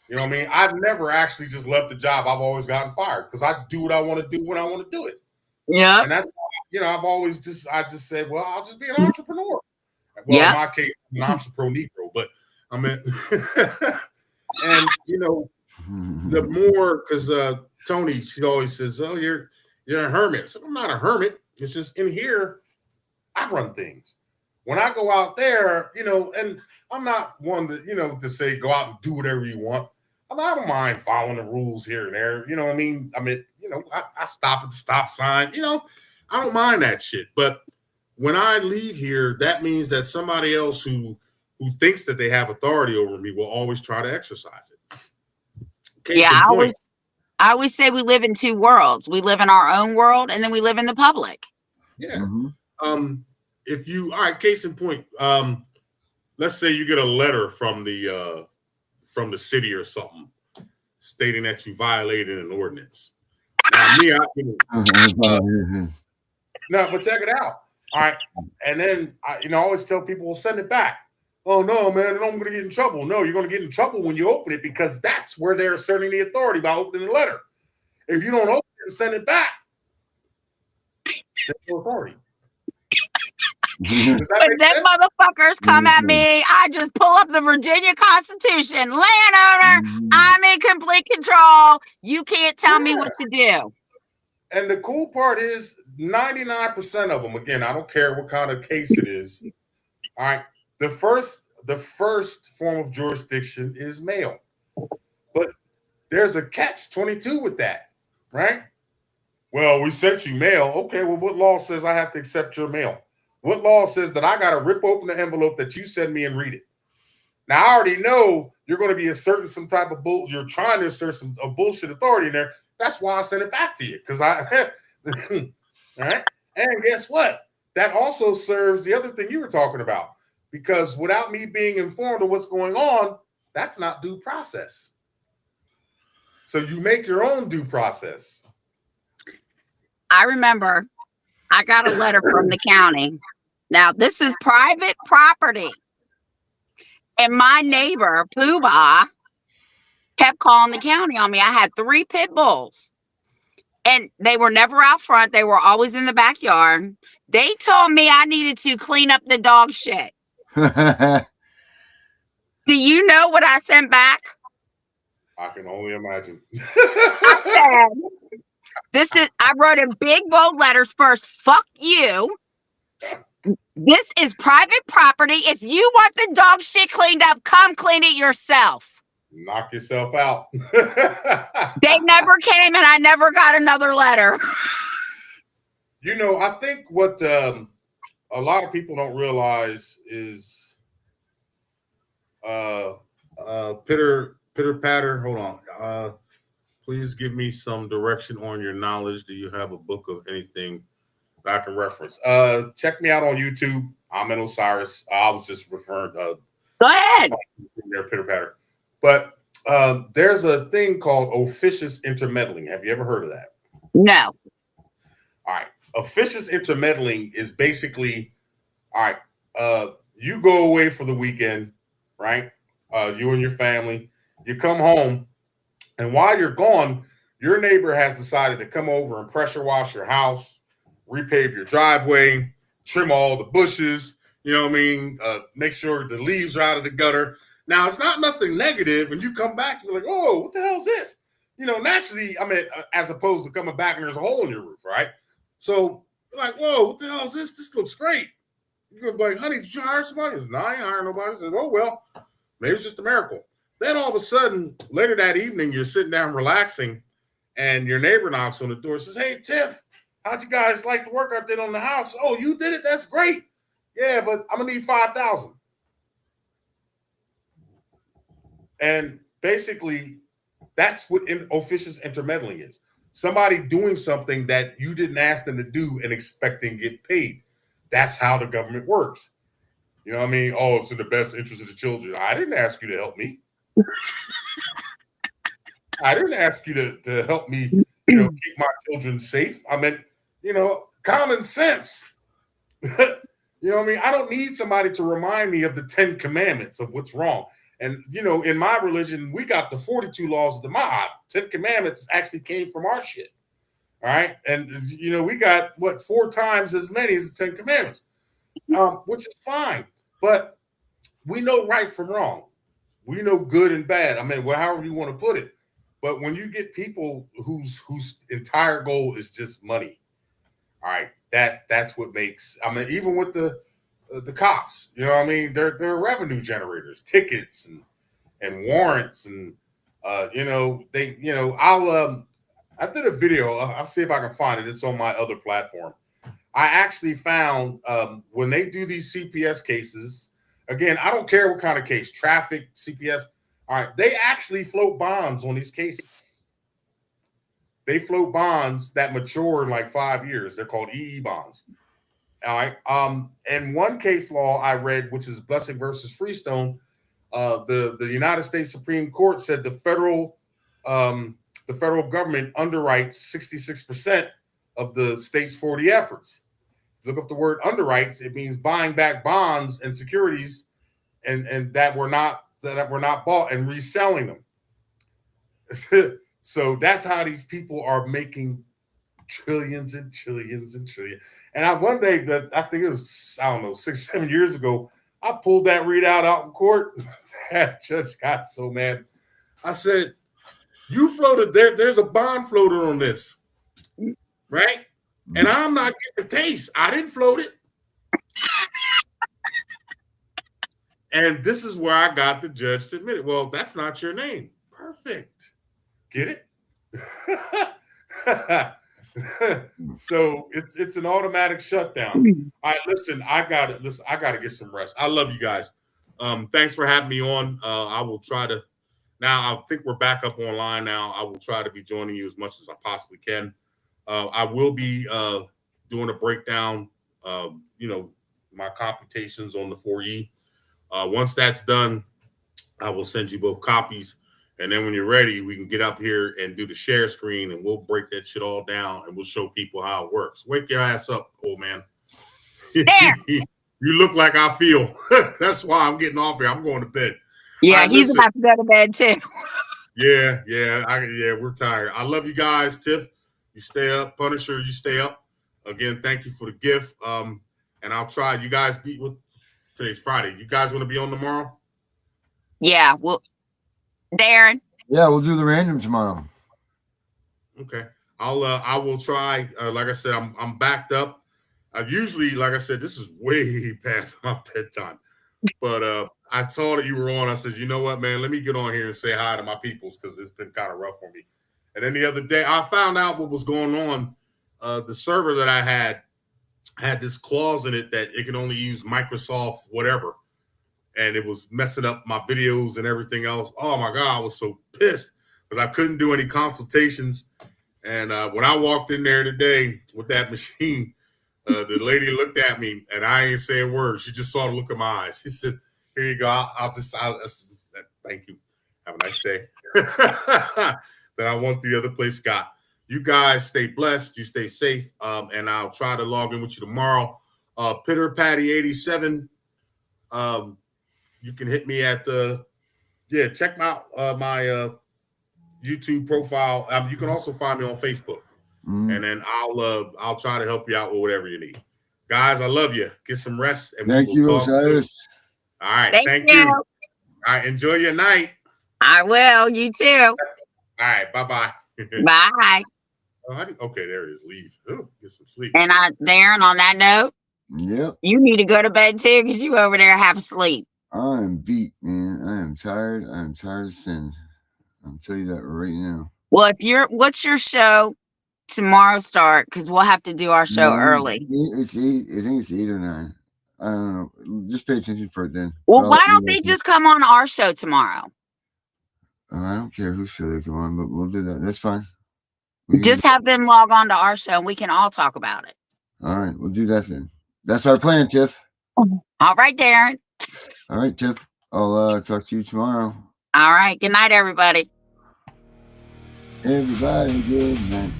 You know what I mean? I've never actually just left the job. I've always gotten fired because I do what I want to do when I want to do it. Yeah. And I've always I just said, well, I'll just be an entrepreneur. Well, Yep. in my case, I'm an entrepreneur, but I mean, and the more, because Tony, she always says, oh, you're a hermit. I said, I'm not a hermit. It's just in here, I run things. When I go out there, and I'm not one that, to say go out and do whatever you want. I don't mind following the rules here and there. You know what I mean? I stop at the stop sign. I don't mind that shit. But when I leave here, that means that somebody else who thinks that they have authority over me will always try to exercise it. I always say we live in two worlds. We live in our own world, and then we live in the public. Yeah. Mm-hmm. All right, case in point, let's say you get a letter from the city or something stating that you violated an ordinance. Now, no, but check it out. All right. And then I always tell people, well, send it back. Oh no, man, I'm going to get in trouble. No, you're going to get in trouble when you open it, because that's where they're asserting the authority by opening the letter. If you don't open it and send it back, there's no authority. When them motherfuckers come at me, I just pull up the Virginia Constitution. Landowner, I'm in complete control. You can't tell me what to do. And the cool part is 99% of them, again, I don't care what kind of case it is. All right. The first form of jurisdiction is mail. But there's a catch-22 with that, right? Well, we sent you mail. Okay, well, what law says I have to accept your mail? What law says that I got to rip open the envelope that you send me and read it? Now, I already know you're going to be asserting some type of you're trying to assert a bullshit authority in there. That's why I sent it back to you, because all right. And guess what? That also serves the other thing you were talking about, because without me being informed of what's going on, that's not due process. So you make your own due process. I remember I got a letter from the county. Now, this is private property. And my neighbor, Poobah, kept calling the county on me. I had 3 pit bulls. And they were never out front. They were always in the backyard. They told me I needed to clean up the dog shit. Do you know what I sent back? I can only imagine. I said, I wrote in big bold letters first, fuck you. This is private property. If you want the dog shit cleaned up, come clean it yourself. Knock yourself out. They never came, and I never got another letter. I think what a lot of people don't realize is pitter patter. Hold on. Please give me some direction on your knowledge. Do you have a book of anything that I can reference? Check me out on YouTube. I'm in Osiris. I was just referring to. Go ahead. Pitter patter. But there's a thing called officious intermeddling. Have you ever heard of that? No. All right. Officious intermeddling is basically, all right, you go away for the weekend, right? You and your family. You come home, and while you're gone, your neighbor has decided to come over and pressure wash your house, repave your driveway, trim all the bushes, make sure the leaves are out of the gutter. Now, it's not nothing negative, and you come back, you're like, oh, what the hell is this? Naturally, as opposed to coming back and there's a hole in your roof, right? So you're like, whoa, what the hell is this? This looks great. You're going to be like, honey, did you hire somebody? He goes, no, I ain't hiring nobody. I said, oh, well, maybe it's just a miracle. Then all of a sudden, later that evening, you're sitting down relaxing, and your neighbor knocks on the door and says, hey, Tiff, how'd you guys like the work I did on the house? Oh, you did it? That's great. Yeah, but I'm going to need $5,000. And basically, that's what officious intermeddling is. Somebody doing something that you didn't ask them to do and expecting to get paid. That's how the government works. You know what I mean? Oh, it's in the best interest of the children. I didn't ask you to help me. I didn't ask you to help me, keep my children safe. I meant, common sense. You know what I mean? I don't need somebody to remind me of the 10 commandments of what's wrong. And, in my religion, we got the 42 laws of the Ma'at. 10 commandments actually came from our shit. All right. And, we got, 4 times as many as the 10 Commandments, which is fine. But we know right from wrong. We know good and bad. I mean, however you want to put it. But when you get people whose entire goal is just money, all right, that's what makes. I mean, even with the cops, what I mean, they're revenue generators, tickets and warrants, and I did a video. I'll see if I can find it. It's on my other platform. I actually found when they do these CPS cases. Again, I don't care what kind of case, traffic, CPS. All right, they actually float bonds on these cases. They float bonds that mature in like 5 years. They're called EE bonds. All right. And one case law I read, which is Blessing versus Freestone, the United States Supreme Court said the federal government underwrites 66% of the state's 40 efforts. Look up the word underwrites. It means buying back bonds and securities and that were not bought and reselling them. So that's how these people are making trillions and trillions and trillions. And one day, I think it was, 6-7 years ago, I pulled that readout out in court. That judge got so mad. I said, you floated there's a bond floated on this, right? And I'm not getting a taste. I didn't float it. And this is where I got the judge to admit it. Well, that's not your name. Perfect. Get it? So it's an automatic shutdown. All right, listen, I gotta get some rest. I love you guys. Thanks for having me on. I will try to now. I think we're back up online now. I will try to be joining you as much as I possibly can. I will be doing a breakdown my computations on the 4E. Once that's done, I will send you both copies. And then when you're ready, we can get up here and do the share screen, and we'll break that shit all down, and we'll show people how it works. Wake your ass up, old man. You look like I feel. That's why I'm getting off here. I'm going to bed. Yeah, he's about to go to bed too. Yeah, we're tired. I love you guys, Tiff. You stay up. Punisher, you stay up. Again, thank you for the gift. And I'll try. You guys today's Friday. You guys want to be on tomorrow? Yeah, well, Darren. Yeah, we'll do the random tomorrow. Okay. I will try. Like I said, I'm backed up. I usually, like I said, this is way past my bedtime. But I saw that you were on. I said, you know what, man, let me get on here and say hi to my peoples because it's been kind of rough for me. And then the other day, I found out what was going on. The server that I had this clause in it that it can only use Microsoft whatever. And it was messing up my videos and everything else. Oh, my God, I was so pissed because I couldn't do any consultations. And when I walked in there today with that machine, the lady looked at me, and I ain't say a word. She just saw the look in my eyes. She said, here you go. I'll thank you. Have a nice day. Then I want the other place got. You guys stay blessed. You stay safe. And I'll try to log in with you tomorrow. Pitter Patty 87. You can hit me at check out my YouTube profile. You can also find me on Facebook. And then I'll try to help you out with whatever you need. Guys, I love you. Get some rest. And thank you, Osiris. All right. Thank you. All right. Enjoy your night. I will. You too. All right. Bye-bye. Bye. Okay, there it is. Leave. Ooh, get some sleep. And Darren, on that note, yep, you need to go to bed too because you over there half asleep. I am beat, man. I am tired. I am tired of sin. I'll tell you that right now. Well, what's your show tomorrow start? Because we'll have to do our show early. It's 8. I think it's 8 or 9. I don't know. Just pay attention for it then. Well, why don't they just come on our show tomorrow? I don't care whose show they come on, but we'll do that. That's fine. Just have them log on to our show and we can all talk about it. All right, we'll do that then. That's our plan, Tiff. All right, Darren. All right, Tiff. I'll talk to you tomorrow. All right. Good night, everybody. Everybody, good night.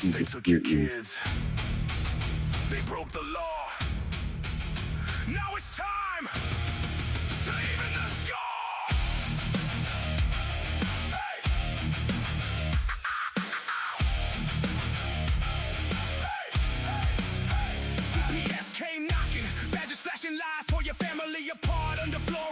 They took your kids. They broke the law. Now it's time to even the score. Hey.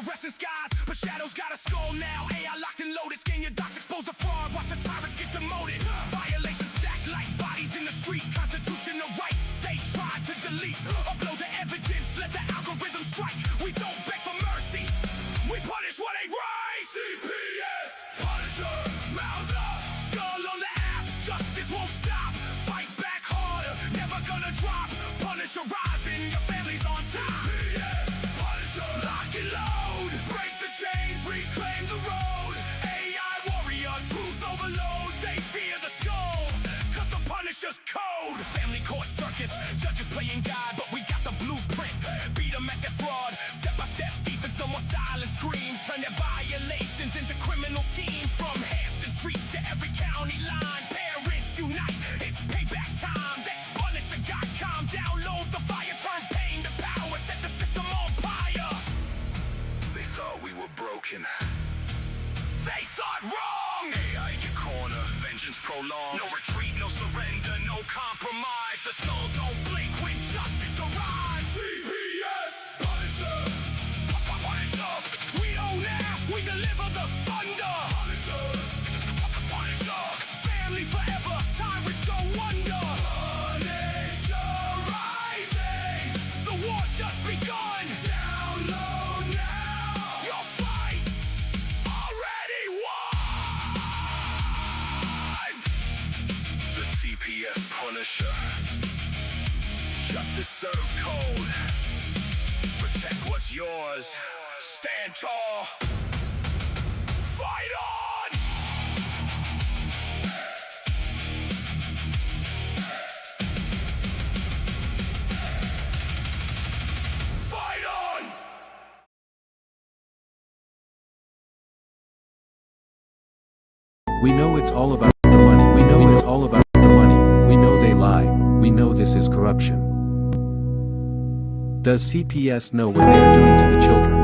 fluorescent skies, but shadows got a skull now. AI locked and loaded, scan your docs, expose the fraud, watch the tyrants get demoted. Violations stacked like bodies in the street. Constitutional rights they tried to delete. Upload the evidence, let the algorithm strike. We don't beg for mercy, we punish what ain't right. CPS, Punisher, mount up, skull on the app. Justice won't stop, fight back harder, never gonna drop. Punisher rising, your family's on top. CPS, Punisher, lock and load, break the chains, reclaim the road. AI warrior, truth overload. They fear the skull, cause the Punisher's code. Family court circus, judges playing God, but we got the blueprint. Beat them at their fraud, step by step defense, no more silent screams. Turn their violations into criminal schemes. From Hampton streets to every county line, parents unite, it's payback time. That's Punisher.com, download the fire, turn pain to power, set the system on fire. They thought we were broken, they thought wrong. AI in your corner, vengeance prolonged. No retreat, no surrender, no compromise. The skull don't blink when justice arrives. CPS, Punisher, punish up. We don't ask, we deliver the thunder. Punisher, Punisher, families forever, tyrants go under. Punisher rising, the war's just begun. Download now, your fight's already won. The CPS Punisher, justice served cold. Protect what's yours, stand tall, fight on. Fight on. We know it's all about the money. We know it's all about the money. We know they lie. We know this is corruption. Does CPS know what they are doing to the children?